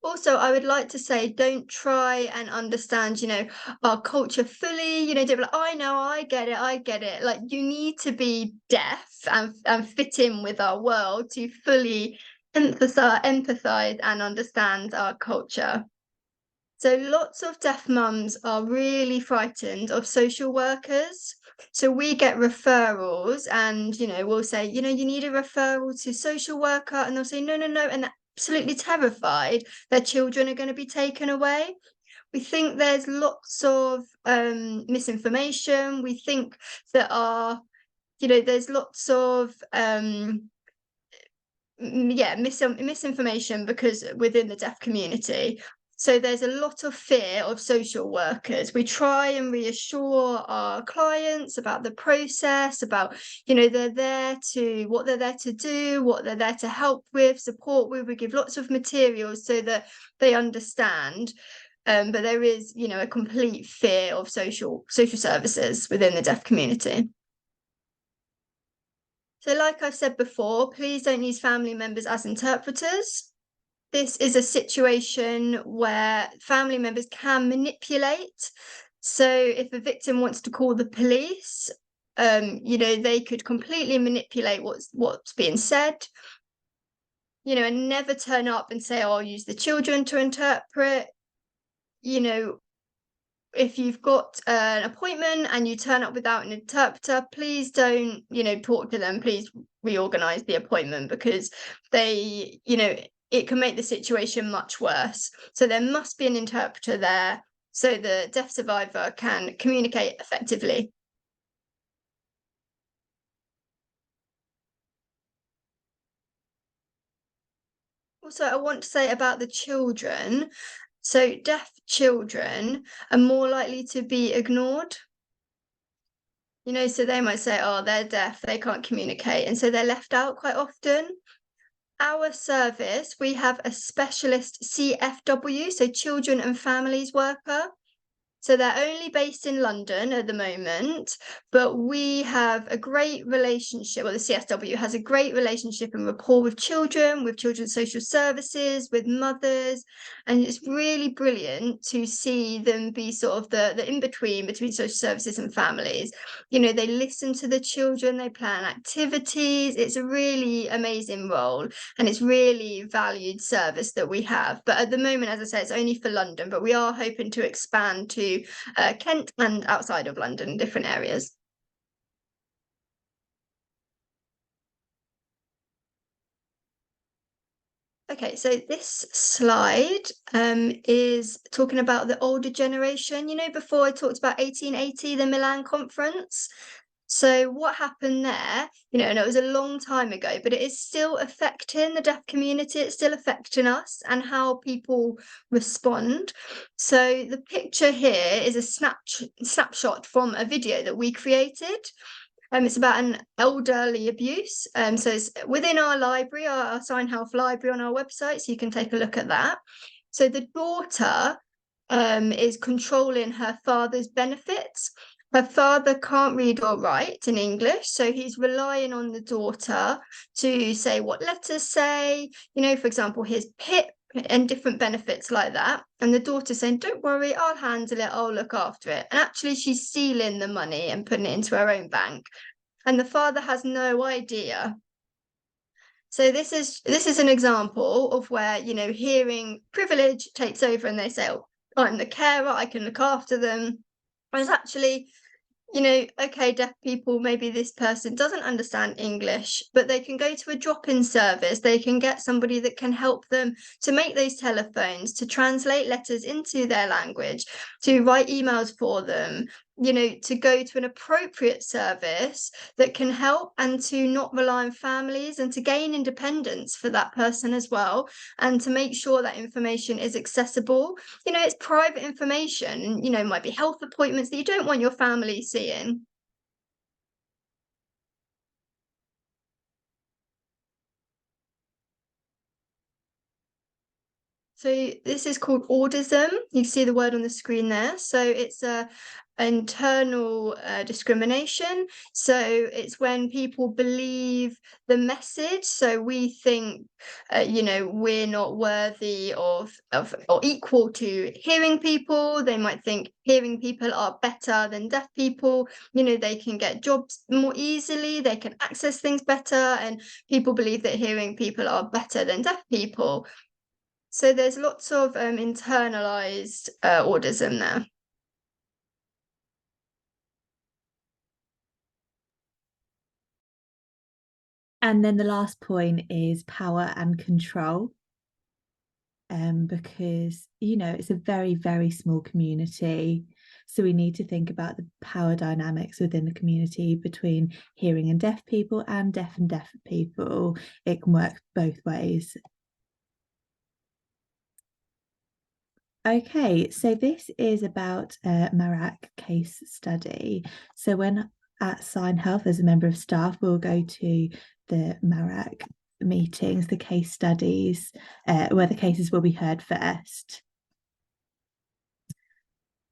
Also, I would like to say, don't try and understand, our culture fully, don't be like, I know, I get it. Like, you need to be deaf and fit in with our world to fully empathize and understand our culture. So lots of deaf mums are really frightened of social workers. So we get referrals and, we'll say, you need a referral to social worker, and they'll say, no. And absolutely terrified their children are going to be taken away. We think there's lots of misinformation. We think that there's lots of misinformation because within the deaf community. So there's a lot of fear of social workers. We try and reassure our clients about the process, about, they're there to, what they're there to do, what they're there to help with, support with. We give lots of materials so that they understand. But there is, a complete fear of social services within the deaf community. So like I've said before, please don't use family members as interpreters. This is a situation where family members can manipulate. So if a victim wants to call the police, they could completely manipulate what's being said, and never turn up and say, oh, I'll use the children to interpret. If you've got an appointment and you turn up without an interpreter, please don't, talk to them. Please reorganize the appointment, because they, it can make the situation much worse. So there must be an interpreter there so the deaf survivor can communicate effectively. Also, I want to say about the children. So deaf children are more likely to be ignored. So they might say, oh, they're deaf, they can't communicate. And so they're left out quite often. Our service, we have a specialist CFW, so children and families worker. So they're only based in London at the moment, but we have a great relationship, well, the CSW has a great relationship and rapport with children's social services, with mothers, and it's really brilliant to see them be sort of the in-between between social services and families. You know, they listen to the children, they plan activities. It's a really amazing role, and it's really valued service that we have. But at the moment, as I say, it's only for London, but we are hoping to expand to Kent and outside of London, different areas. Okay, so this slide is talking about the older generation. You know, before I talked about 1880, the Milan Conference. So what happened there, you know, and it was a long time ago, but it is still affecting the deaf community. It's still affecting us and how people respond. So the picture here is a snapshot from a video that we created. It's about an elderly abuse. So it's within our library, our SignHealth library on our website, so you can take a look at that. So the daughter is controlling her father's benefits. Her father can't read or write in English, so he's relying on the daughter to say what letters say, you know, for example, his PIP and different benefits like that. And the daughter saying, don't worry, I'll handle it, I'll look after it. And actually she's stealing the money and putting it into her own bank. And the father has no idea. So this is an example of where, you know, hearing privilege takes over and they say, oh, I'm the carer, I can look after them. Whereas actually, you know, okay, deaf people, maybe this person doesn't understand English, but they can go to a drop-in service. They can get somebody that can help them to make those telephones, to translate letters into their language, to write emails for them, you know, to go to an appropriate service that can help, and to not rely on families, and to gain independence for that person as well, and to make sure that information is accessible. You know, it's private information, you know, it might be health appointments that you don't want your family seeing. So this is called autism. You can see the word on the screen there. So it's a internal discrimination. So it's when people believe the message. So we think, you know, we're not worthy of or equal to hearing people. They might think hearing people are better than deaf people. You know, they can get jobs more easily. They can access things better. And people believe that hearing people are better than deaf people. So there's lots of internalized autism there. And then the last point is power and control. Because, you know, it's a very, very small community. So we need to think about the power dynamics within the community between hearing and deaf people and deaf people. It can work both ways. Okay, so this is about a Marac case study. So when at SignHealth as a member of staff, we'll go to the Marac meetings, the case studies, where the cases will be heard first.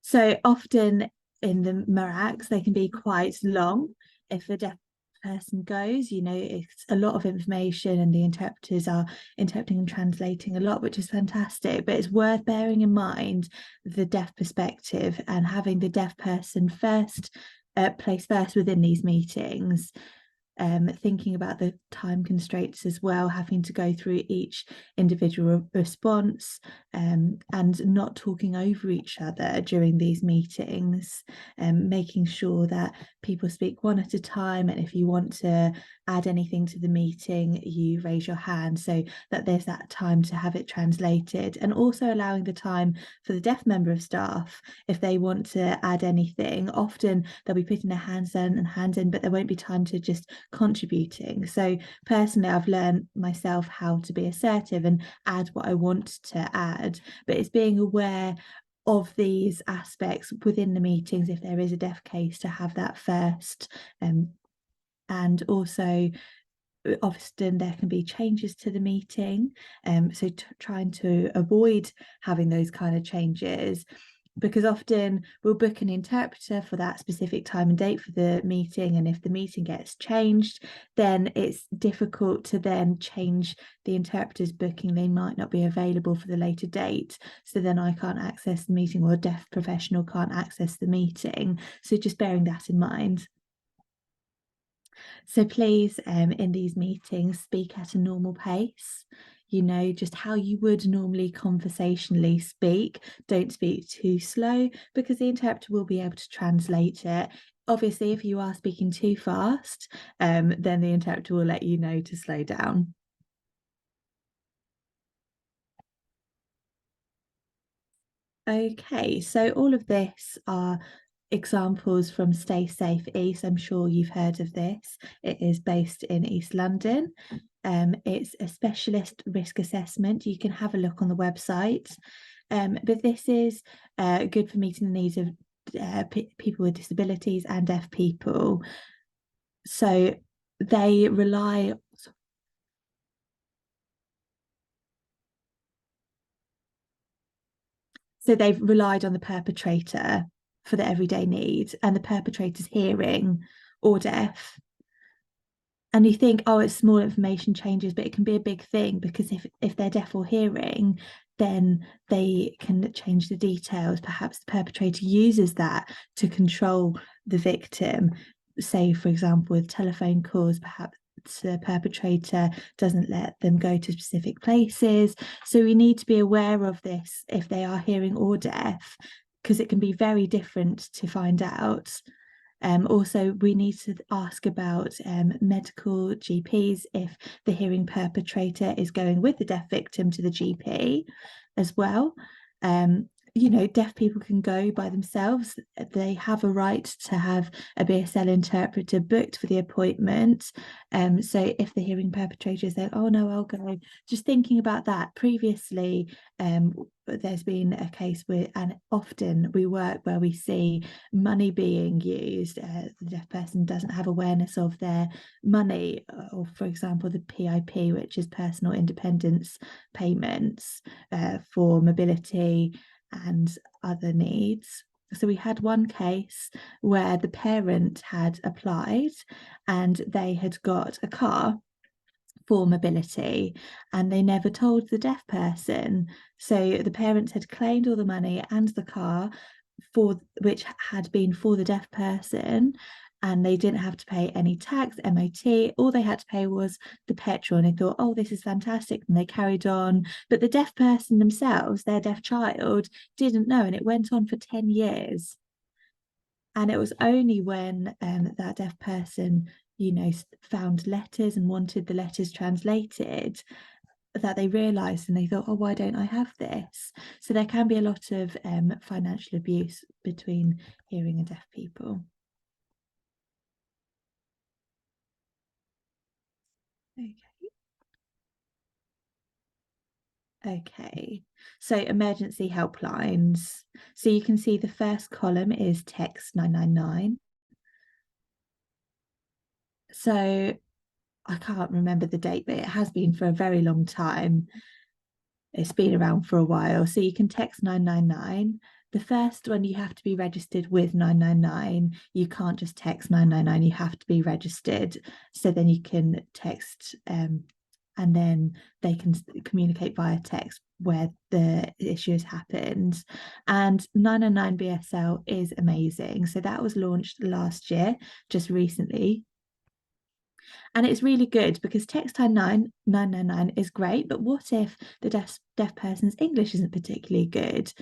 So often in the Maracs, they can be quite long. If a deaf person goes, you know, it's a lot of information and the interpreters are interpreting and translating a lot, which is fantastic, but it's worth bearing in mind the deaf perspective and having the deaf person placed first within these meetings. Thinking about the time constraints as well, having to go through each individual response, and not talking over each other during these meetings, making sure that people speak one at a time, and if you want to add anything to the meeting, you raise your hand so that there's that time to have it translated, and also allowing the time for the deaf member of staff if they want to add anything. Often they'll be putting their hands in, but there won't be time to just contributing. So personally, I've learned myself how to be assertive and add what I want to add, but it's being aware of these aspects within the meetings if there is a deaf case, to have that first. And also often there can be changes to the meeting, so trying to avoid having those kind of changes. because often we'll book an interpreter for that specific time and date for the meeting, and if the meeting gets changed, then it's difficult to then change the interpreter's booking. They might not be available for the later date, so then I can't access the meeting, or a deaf professional can't access the meeting. So just bearing that in mind. So please, in these meetings, speak at a normal pace, just how you would normally conversationally speak. Don't speak too slow, because the interpreter will be able to translate it. Obviously, if you are speaking too fast, then the interpreter will let you know to slow down. Okay, so all of this are examples from Stay Safe East. I'm sure you've heard of this. It is based in East London. It's a specialist risk assessment. You can have a look on the website. But this is good for meeting the needs of people with disabilities and deaf people. So they rely... So they've relied on the perpetrator for the everyday needs, and the perpetrator's hearing or deaf. And you think, oh, it's small information changes, but it can be a big thing, because if they're deaf or hearing, then they can change the details. Perhaps the perpetrator uses that to control the victim. Say, for example, with telephone calls, perhaps the perpetrator doesn't let them go to specific places. So we need to be aware of this if they are hearing or deaf, because it can be very different to find out. Also, we need to ask about medical GPs if the hearing perpetrator is going with the deaf victim to the GP as well. Deaf people can go by themselves. They have a right to have a BSL interpreter booked for the appointment. So if the hearing perpetrator is there, oh no, I'll go. Just thinking about that. Previously, there's been a case where, and often we work where we see money being used. The deaf person doesn't have awareness of their money, or for example, the PIP, which is personal independence payments for mobility and other needs. So we had one case where the parent had applied and they had got a car for mobility, and they never told the deaf person. So the parents had claimed all the money and the car, which had been for the deaf person, and they didn't have to pay any tax, MOT. All they had to pay was the petrol, and they thought, oh, this is fantastic, and they carried on. But the deaf person themselves, their deaf child, didn't know, and it went on for 10 years. And it was only when that deaf person, found letters and wanted the letters translated, that they realised, and they thought, oh, why don't I have this? So there can be a lot of financial abuse between hearing and deaf people. Okay, so emergency helplines. So you can see the first column is text 999. So I can't remember the date, but it has been for a very long time. It's been around for a while. So you can text 999. The first one, you have to be registered with 999. You can't just text 999, you have to be registered. So then you can text and then they can communicate via text where the issue has happened. And 999 BSL is amazing. So that was launched last year, just recently. And it's really good because text 999 is great, but what if the deaf person's English isn't particularly good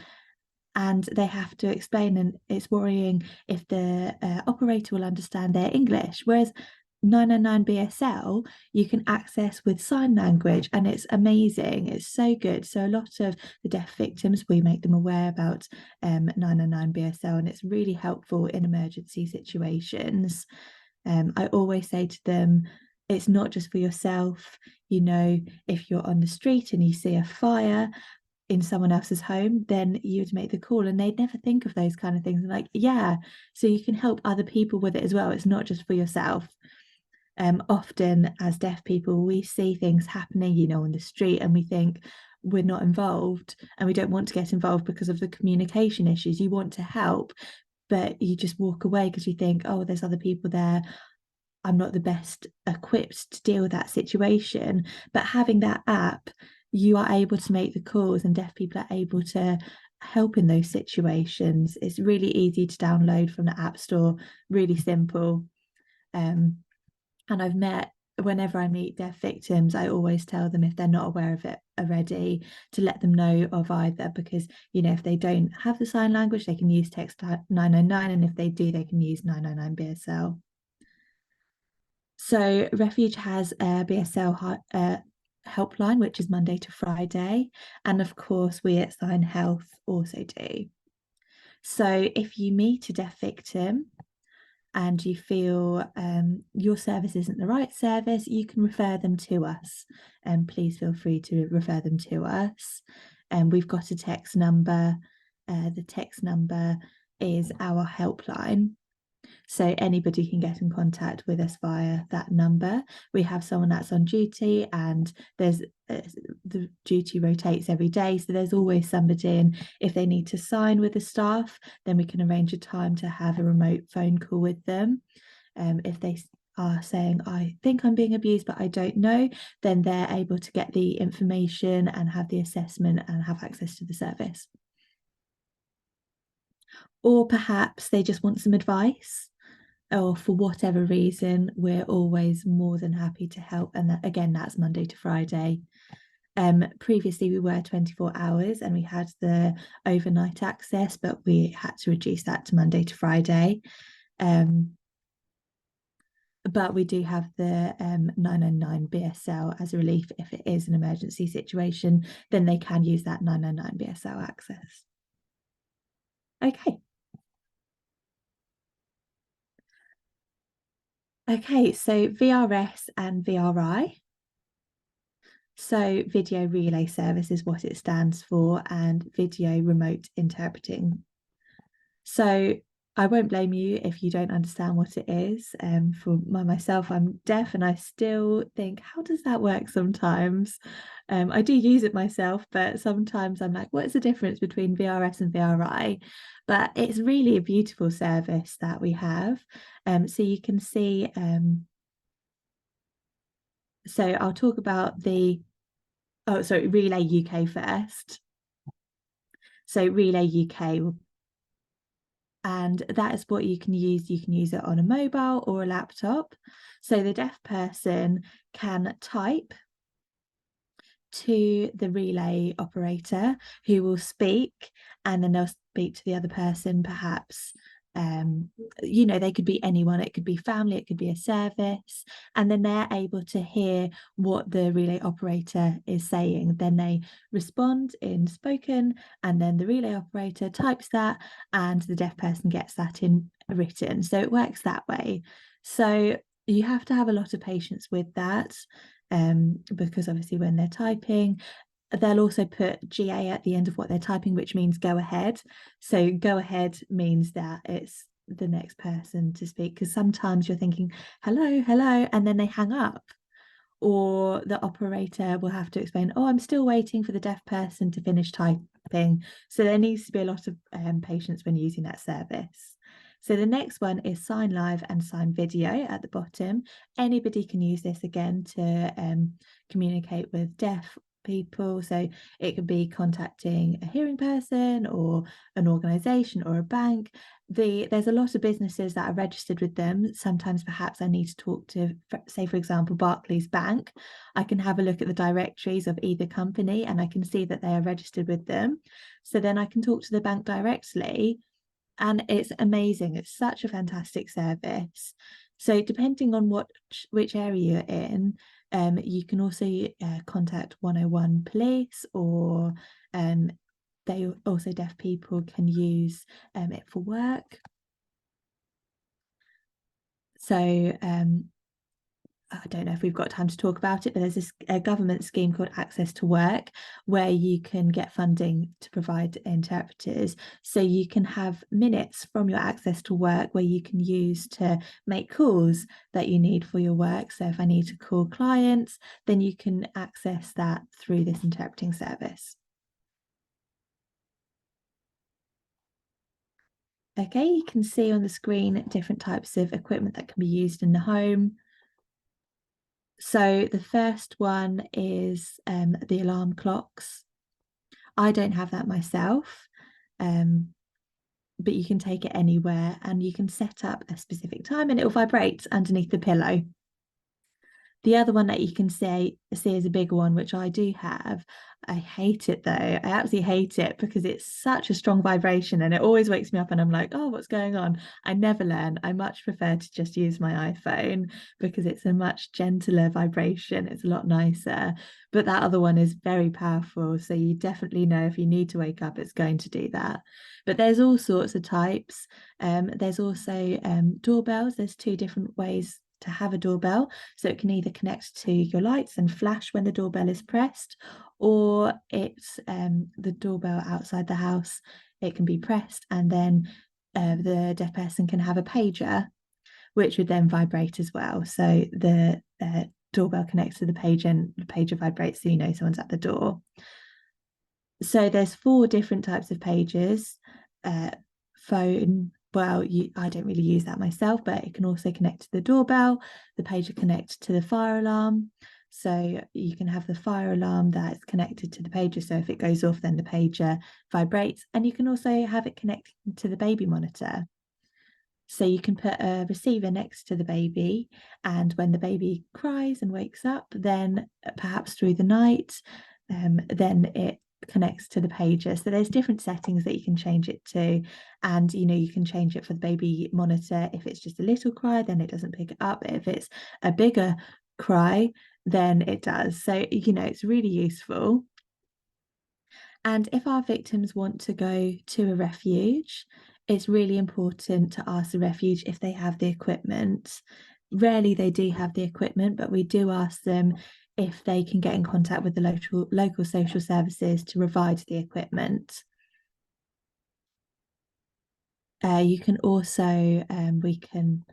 and they have to explain, and it's worrying if the operator will understand their English? Whereas 999 BSL you can access with sign language, and it's amazing. It's so good. So a lot of the deaf victims, we make them aware about 999 BSL, and it's really helpful in emergency situations. I always say to them, it's not just for yourself. If you're on the street and you see a fire in someone else's home, then you would make the call, and they'd never think of those kind of things. Like, yeah, so you can help other people with it as well. It's not just for yourself. Often as deaf people, we see things happening, on the street, and we think, we're not involved, and we don't want to get involved because of the communication issues. You want to help, but you just walk away because you think, oh, there's other people there, I'm not the best equipped to deal with that situation. But having that app, you are able to make the calls, and deaf people are able to help in those situations. It's really easy to download from the App Store, really simple. And whenever I meet deaf victims, I always tell them, if they're not aware of it already, to let them know of either, because, you know, if they don't have the sign language, they can use text 999, and if they do, they can use 999 BSL. So Refuge has a BSL helpline, which is Monday to Friday. And of course, we at SignHealth also do. So if you meet a deaf victim and you feel your service isn't the right service, you can refer them to us. And please feel free to refer them to us. And we've got a text number. The text number is our helpline. So anybody can get in contact with us via that number. We have someone that's on duty, and there's the duty rotates every day. So there's always somebody in. If they need to sign with the staff, then we can arrange a time to have a remote phone call with them. If they are saying, I think I'm being abused, but I don't know, then they're able to get the information and have the assessment and have access to the service. Or perhaps they just want some advice, or for whatever reason, we're always more than happy to help. And that, again, that's Monday to Friday. Previously, we were 24 hours and we had the overnight access, but we had to reduce that to Monday to Friday. But we do have the 999 BSL as a relief. If it is an emergency situation, then they can use that 999 BSL access. Okay. Okay, so VRS and VRI. So video relay service is what it stands for, and video remote interpreting. So I won't blame you if you don't understand what it is. For myself, I'm deaf and I still think, how does that work sometimes? I do use it myself, but sometimes I'm like, what's the difference between VRS and VRI? But it's really a beautiful service that we have. So you can see, so I'll talk about Relay UK first. So Relay UK, and that is what you can use. You can use it on a mobile or a laptop. So the deaf person can type to the relay operator, who will speak, and then they'll speak to the other person. Perhaps you know, they could be anyone, it could be family, it could be a service, and then they're able to hear what the relay operator is saying. Then they respond in spoken, and then the relay operator types that, and the deaf person gets that in written. So it works that way. So you have to have a lot of patience with that, because obviously when they're typing, they'll also put GA at the end of what they're typing, which means go ahead. So go ahead means that it's the next person to speak, because sometimes you're thinking, hello, hello, and then they hang up. Or the operator will have to explain, oh, I'm still waiting for the deaf person to finish typing. So there needs to be a lot of patience when using that service. So the next one is Sign Live and Sign Video at the bottom. Anybody can use this again to communicate with deaf people. So it could be contacting a hearing person or an organisation or a bank. There's a lot of businesses that are registered with them. Sometimes perhaps I need to talk to, say, for example, Barclays Bank. I can have a look at the directories of either company and I can see that they are registered with them. So then I can talk to the bank directly, and it's amazing. It's such a fantastic service. So depending on which area you're in, you can also contact 101 Police, or deaf people can use it for work. So I don't know if we've got time to talk about it, but there's a government scheme called Access to Work where you can get funding to provide interpreters. So you can have minutes from your Access to Work where you can use to make calls that you need for your work. So if I need to call clients, then you can access that through this interpreting service. Okay, you can see on the screen different types of equipment that can be used in the home. So the first one is the alarm clocks. I don't have that myself, but you can take it anywhere and you can set up a specific time and it will vibrate underneath the pillow. The other one that you can see is a bigger one, which I do have. I hate it though. I absolutely hate it because it's such a strong vibration and it always wakes me up and I'm like, oh, what's going on? I never learn. I much prefer to just use my iPhone because it's a much gentler vibration. It's a lot nicer. But that other one is very powerful. So you definitely know if you need to wake up, it's going to do that. But there's all sorts of types. There's also doorbells. There's 2 different ways to have a doorbell. So it can either connect to your lights and flash when the doorbell is pressed, or it's the doorbell outside the house. It can be pressed and then the deaf person can have a pager, which would then vibrate as well. So the doorbell connects to the pager and the pager vibrates so you know someone's at the door. So there's 4 different types of pagers. Phone, well, I don't really use that myself, but it can also connect to the doorbell. The pager connects to the fire alarm. So you can have the fire alarm that's connected to the pager. So if it goes off, then the pager vibrates. And you can also have it connected to the baby monitor. So you can put a receiver next to the baby, and when the baby cries and wakes up, then perhaps through the night, then it connects to the pager. So there's different settings that you can change it to, and you can change it for the baby monitor. If it's just a little cry, then it doesn't pick it up. If it's a bigger cry, then it does. So it's really useful. And if our victims want to go to a refuge, it's really important to ask the refuge if they have the equipment. Rarely they do have the equipment, but we do ask them if they can get in contact with the local social services to provide the equipment. You can also, we can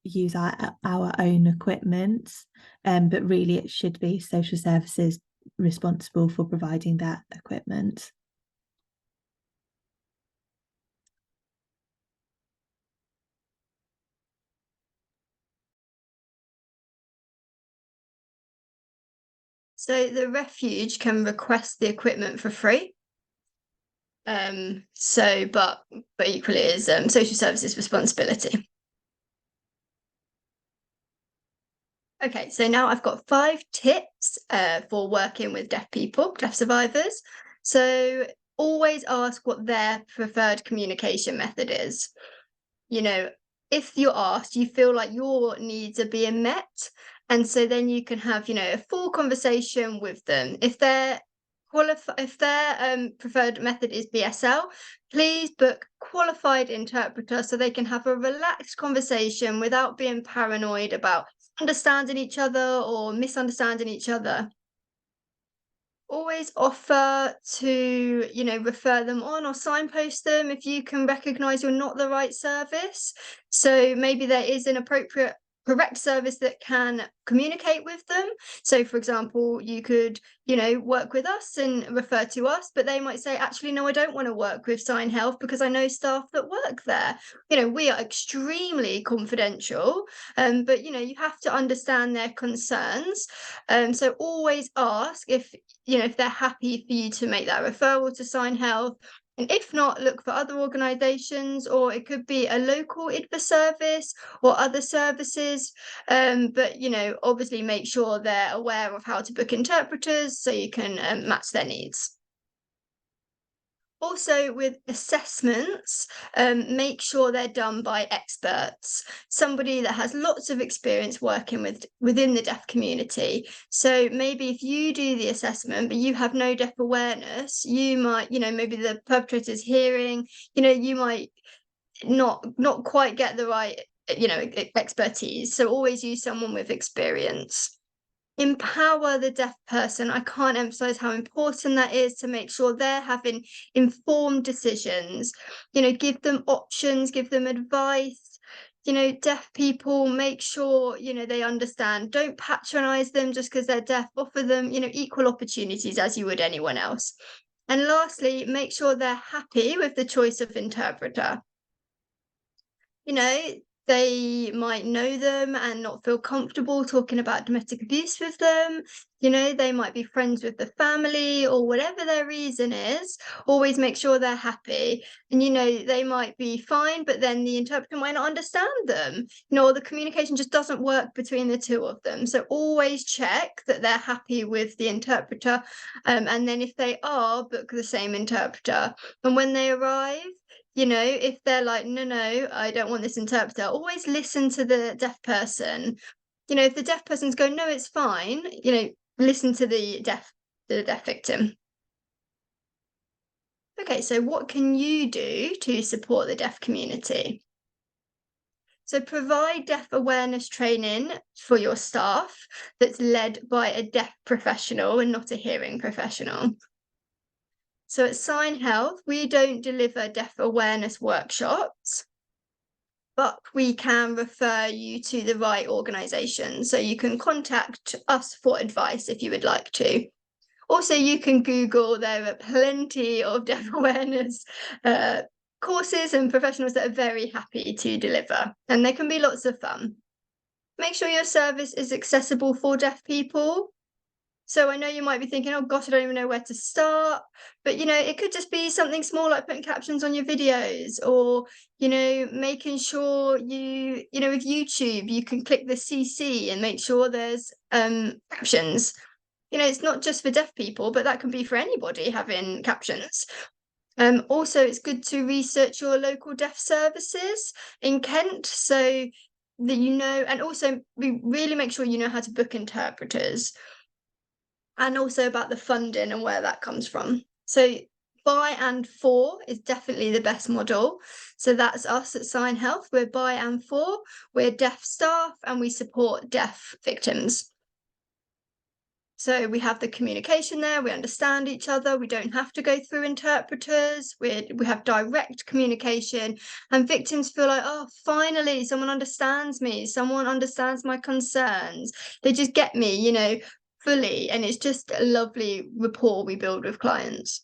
use our own equipment, but really it should be social services responsible for providing that equipment. So the refuge can request the equipment for free. But equally it is social services responsibility. Okay, so now I've got 5 tips for working with deaf people, deaf survivors. So always ask what their preferred communication method is. If you're asked, you feel like your needs are being met. And so then you can have, a full conversation with them. If their preferred method is BSL, please book qualified interpreter so they can have a relaxed conversation without being paranoid about understanding each other or misunderstanding each other. Always offer to, refer them on or signpost them if you can recognise you're not the right service. So maybe there is an appropriate correct service that can communicate with them. So for example, you could, work with us and refer to us, but they might say, actually, no, I don't want to work with SignHealth because I know staff that work there. We are extremely confidential, but you have to understand their concerns. So always ask if they're happy for you to make that referral to SignHealth. And if not, look for other organisations, or it could be a local IDVA service or other services. But, obviously make sure they're aware of how to book interpreters so you can match their needs. Also, with assessments, make sure they're done by experts, somebody that has lots of experience working within the deaf community. So maybe if you do the assessment, but you have no deaf awareness, you might, maybe the perpetrator's hearing, you might not quite get the right expertise. So always use someone with experience. Empower the deaf person. I can't emphasize how important that is, to make sure they're having informed decisions. Give them options, give them advice. Deaf people, make sure they understand. Don't patronize them just because they're deaf. Offer them equal opportunities as you would anyone else. And lastly, make sure they're happy with the choice of interpreter. They might know them and not feel comfortable talking about domestic abuse with them. They might be friends with the family, or whatever their reason is. Always make sure they're happy. And they might be fine, but then the interpreter might not understand them, or the communication just doesn't work between the two of them. So always check that they're happy with the interpreter, and then if they are, book the same interpreter. And when they arrive, if they're like, no, I don't want this interpreter, always listen to the deaf person. If the deaf person's going, no, it's fine, listen to the deaf victim. Okay, so what can you do to support the deaf community? So provide deaf awareness training for your staff that's led by a deaf professional and not a hearing professional. So at SignHealth, we don't deliver deaf awareness workshops, but we can refer you to the right organisation. So you can contact us for advice if you would like to. Also, you can Google, there are plenty of deaf awareness courses and professionals that are very happy to deliver, and they can be lots of fun. Make sure your service is accessible for deaf people. So I know you might be thinking, oh gosh, I don't even know where to start. But, it could just be something small like putting captions on your videos, or, making sure with YouTube, you can click the CC and make sure there's captions. It's not just for deaf people, but that can be for anybody having captions. Also, it's good to research your local deaf services in Kent, so that and also we really make sure you know how to book interpreters, and also about the funding and where that comes from. So buy and for is definitely the best model. So that's us at SignHealth. We're buy and for. We're deaf staff and we support deaf victims. So we have the communication there, we understand each other, we don't have to go through interpreters, we have direct communication, and victims feel like, oh, finally, someone understands me, someone understands my concerns. They just get me, fully, and it's just a lovely rapport we build with clients.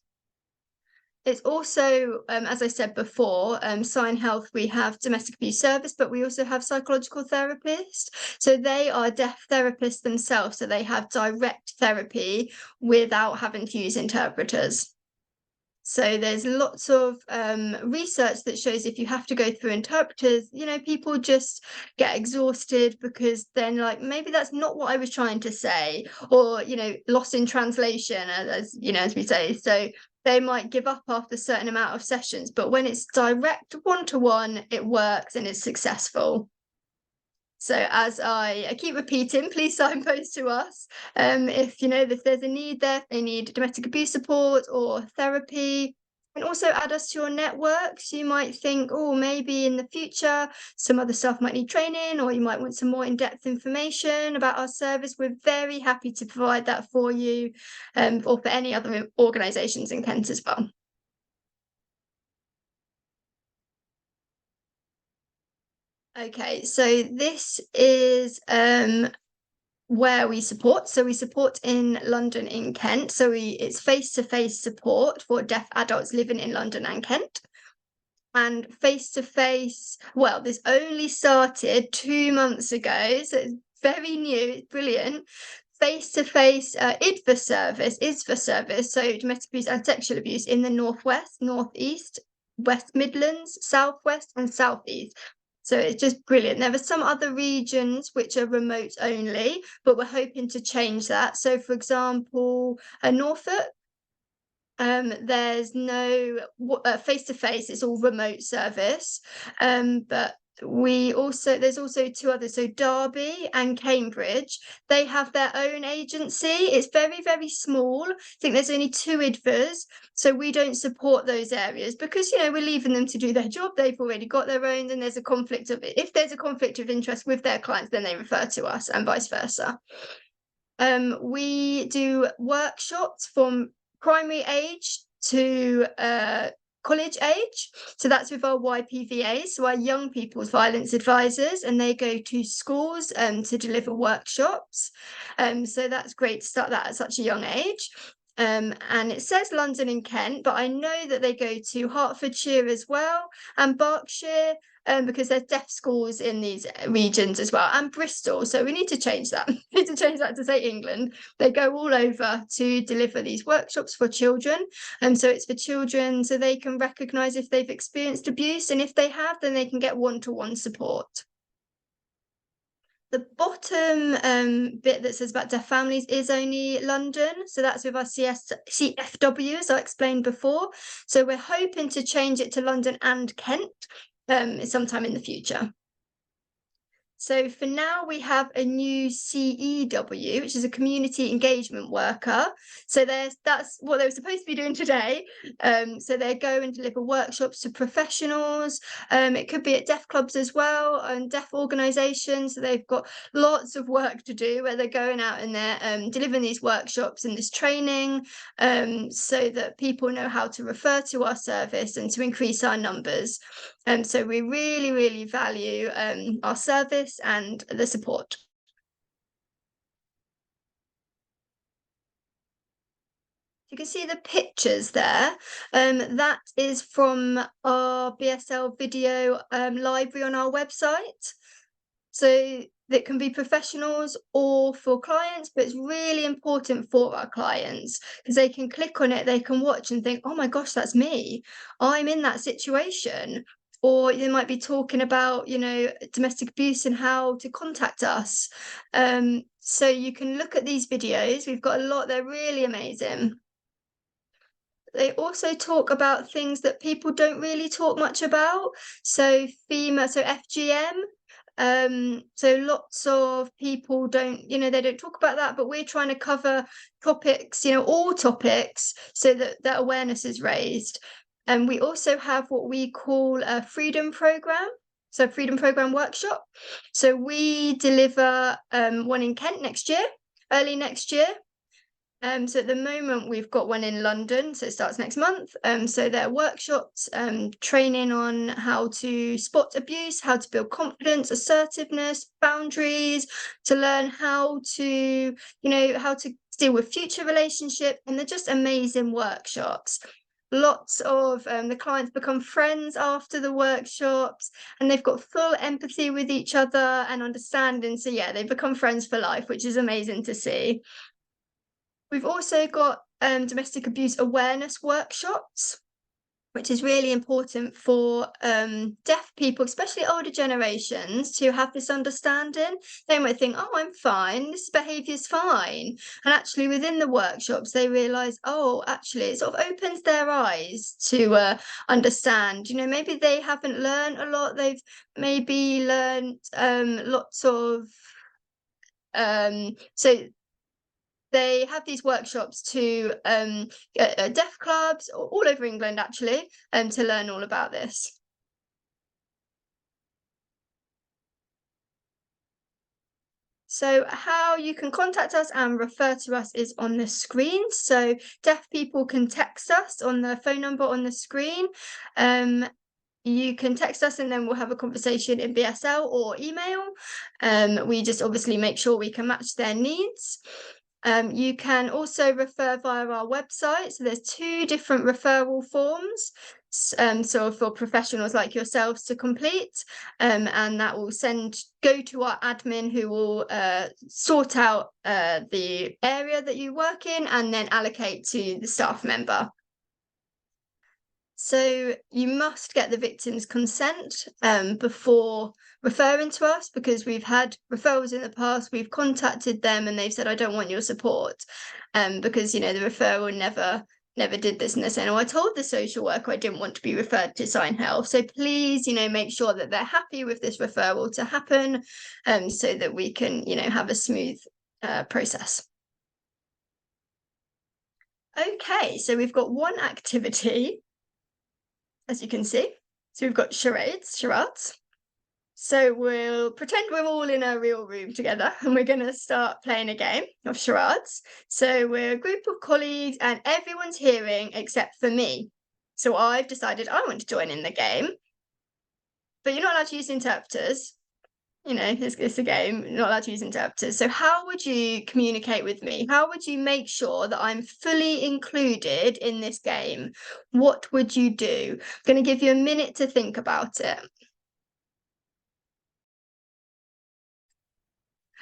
It's also, as I said before, SignHealth, we have domestic abuse service, but we also have psychological therapists. So they are deaf therapists themselves, so they have direct therapy without having to use interpreters. So there's lots of research that shows if you have to go through interpreters, people just get exhausted because then like, maybe that's not what I was trying to say, or, lost in translation, as we say. So they might give up after a certain amount of sessions, but when it's direct one-to-one, it works and it's successful. So as I keep repeating, please signpost to us if there's a need there, if they need domestic abuse support or therapy. And also add us to your networks. You might think, oh, maybe in the future, some other staff might need training, or you might want some more in-depth information about our service. We're very happy to provide that for you, or for any other organisations in Kent as well. Okay, so this is where we support. So we support in London, in Kent. So it's face-to-face support for deaf adults living in London and Kent. And face-to-face, well, this only started 2 months ago, so it's very new, it's brilliant. Face-to-face IDVA service, so domestic abuse and sexual abuse in the Northwest, Northeast, West Midlands, Southwest and Southeast. So it's just brilliant. There are some other regions which are remote only, but we're hoping to change that. So for example, Norfolk, there's no face-to-face, it's all remote service. But there's also two others, so Derby and Cambridge, they have their own agency. It's very, very small. I think there's only 2 IDVAs, so we don't support those areas because, we're leaving them to do their job. They've already got their own, and if there's a conflict of interest with their clients, then they refer to us, and vice versa. We do workshops from primary age to college age, so that's with our YPVAs, so our young people's violence advisors, and they go to schools to deliver workshops, so that's great to start that at such a young age. And it says London and Kent, but I know that they go to Hertfordshire as well, and Berkshire, because there's deaf schools in these regions as well, and Bristol. So we need to change that. We need to change that to say England. They go all over to deliver these workshops for children. And so it's for children so they can recognise if they've experienced abuse, and if they have, then they can get one-to-one support. The bottom bit that says about deaf families is only London. So that's with our CFW, as I explained before. So we're hoping to change it to London and Kent sometime in the future. So for now, we have a new CEW, which is a community engagement worker. So that's what they were supposed to be doing today. So they go and deliver workshops to professionals. It could be at deaf clubs as well, and deaf organisations. So they've got lots of work to do where they're going out and they're delivering these workshops and this training so that people know how to refer to our service and to increase our numbers. So we really, really value our service and the support. You can see the pictures there. That is from our BSL video library on our website. So that can be professionals or for clients, but it's really important for our clients because they can click on it, they can watch and think, oh my gosh, that's me. I'm in that situation. Or they might be talking about, domestic abuse and how to contact us. So you can look at these videos. We've got a lot. They're really amazing. They also talk about things that people don't really talk much about. So FGM. So lots of people don't, they don't talk about that, but we're trying to cover topics, all topics, so that awareness is raised. And we also have what we call a freedom program. So freedom program workshop. So we deliver one in Kent early next year. So at the moment we've got one in London, so it starts next month. So there are workshops, training on how to spot abuse, how to build confidence, assertiveness, boundaries, to learn how to, how to deal with future relationships, and they're just amazing workshops. Lots of the clients become friends after the workshops, and they've got full empathy with each other and understanding. So yeah, they become friends for life, which is amazing to see. We've also got domestic abuse awareness workshops, which is really important for deaf people, especially older generations, to have this understanding. They might think, oh, I'm fine, this behaviour is fine. And actually within the workshops, they realise, oh, actually, it sort of opens their eyes to understand. Maybe they haven't learned a lot. They've maybe learned lots of... So they have these workshops to deaf clubs all over England, actually, to learn all about this. So how you can contact us and refer to us is on the screen. So deaf people can text us on the phone number on the screen. You can text us and then we'll have a conversation in BSL or email. We just obviously make sure we can match their needs. You can also refer via our website. So there's 2 different referral forms. So for professionals like yourselves to complete, and that will go to our admin, who will sort out the area that you work in and then allocate to the staff member. So you must get the victim's consent before referring to us, because we've had referrals in the past, we've contacted them and they've said, I don't want your support, because, the referral never never did this and they're saying, oh, I told the social worker I didn't want to be referred to SignHealth. So please, make sure that they're happy with this referral to happen, so that we can, have a smooth process. Okay, so we've got one activity, as you can see. So we've got charades. So we'll pretend we're all in a real room together and we're going to start playing a game of charades. So we're a group of colleagues and everyone's hearing except for me. So I've decided I want to join in the game, but you're not allowed to use interpreters. It's a game, you're not allowed to use interpreters. So how would you communicate with me? How would you make sure that I'm fully included in this game? What would you do? I'm going to give you a minute to think about it.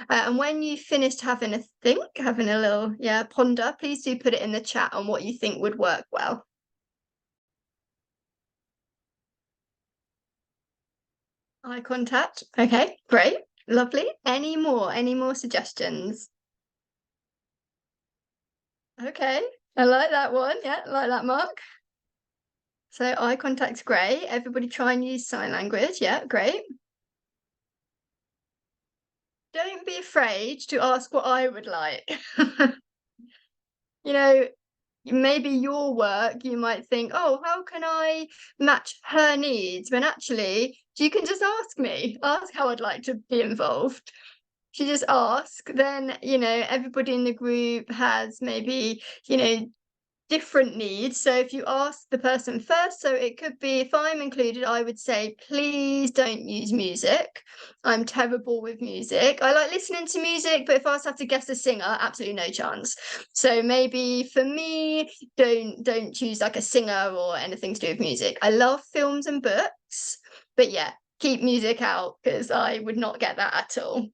And when you finished having a think, having a little, ponder, please do put it in the chat on what you think would work well. Eye contact. Okay, great. Lovely. Any more suggestions? Okay, I like that one. Yeah, I like that, Mark. So eye contact's great. Everybody try and use sign language. Yeah, great. Don't be afraid to ask what I would like. Maybe your work, you might think, oh, how can I match her needs? When actually, you can just ask me, ask how I'd like to be involved. If you just ask, then, everybody in the group has maybe, different needs. So if you ask the person first, so it could be, if I'm included, I would say, please don't use music. I'm terrible with music. I like listening to music, but if I was to have to guess a singer, absolutely no chance. So maybe for me, don't choose like a singer or anything to do with music. I love films and books, but yeah, keep music out because I would not get that at all.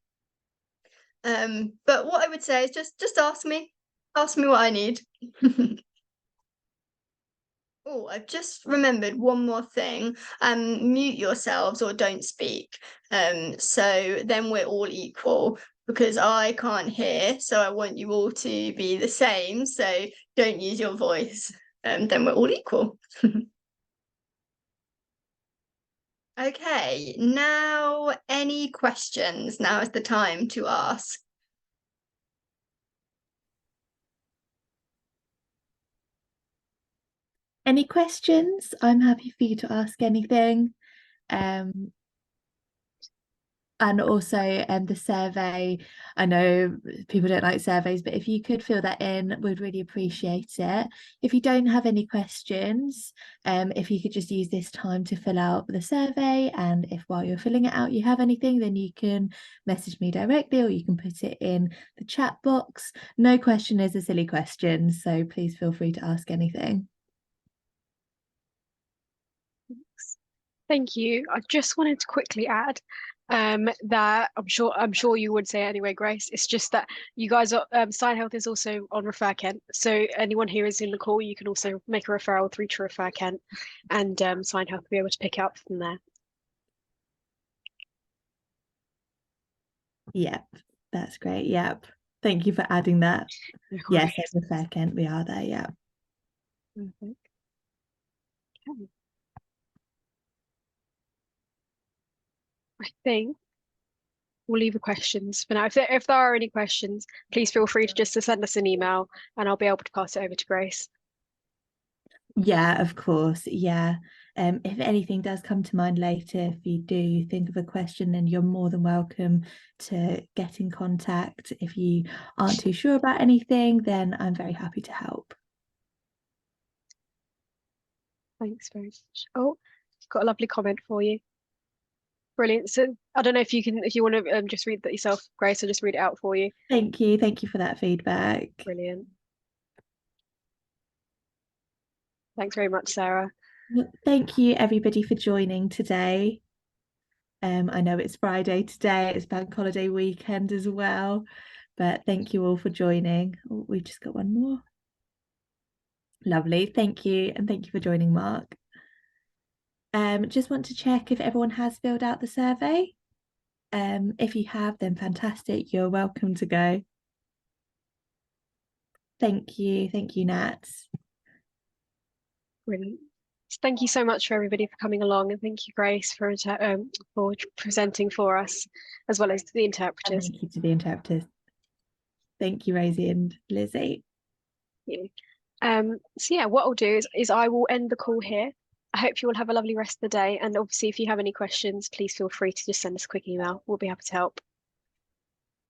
But what I would say is just ask me what I need. Oh, I've just remembered one more thing. Mute yourselves or don't speak. So then we're all equal because I can't hear. So I want you all to be the same. So don't use your voice. Then we're all equal. Okay, now any questions? Now is the time to ask. Any questions? I'm happy for you to ask anything. And also the survey, I know people don't like surveys, but if you could fill that in, we'd really appreciate it. If you don't have any questions, if you could just use this time to fill out the survey, and if while you're filling it out you have anything, then you can message me directly or you can put it in the chat box. No question is a silly question, so please feel free to ask anything. Thank you. I just wanted to quickly add that I'm sure you would say it anyway, Grace. It's just that you guys are SignHealth is also on ReferKent. So anyone here is in the call, you can also make a referral through to ReferKent, and SignHealth will be able to pick it up from there. Yep, that's great. Yep. Thank you for adding that. No Yes, worries. at ReferKent we are there, yeah. Okay. I think we'll leave the questions for now. If there are any questions, please feel free to send us an email and I'll be able to pass it over to Grace. Yeah, of course. Yeah. If anything does come to mind later, if you do think of a question, then you're more than welcome to get in contact. If you aren't too sure about anything, then I'm very happy to help. Thanks very much. Oh, got a lovely comment for you. Brilliant. So I don't know if you want to just read that yourself, Grace, or just read it out for you. Thank you. Thank you for that feedback. Brilliant. Thanks very much, Sarah. Well, thank you everybody for joining today. I know it's Friday today, it's bank holiday weekend as well, but thank you all for joining. Oh, we've just got one more. Lovely, thank you, and thank you for joining, Mark. Just want to check if everyone has filled out the survey. If you have, then fantastic, you're welcome to go. Thank you, Nat. Brilliant. So thank you so much for everybody for coming along, and thank you, Grace, for presenting for us, as well as to the And interpreters. thank you to the interpreters. Thank you, Rosie and Lizzie. Yeah. So yeah, what I'll do is I will end the call here. I hope you all have a lovely rest of the day, and obviously if you have any questions, please feel free to just send us a quick email. We'll be happy to help.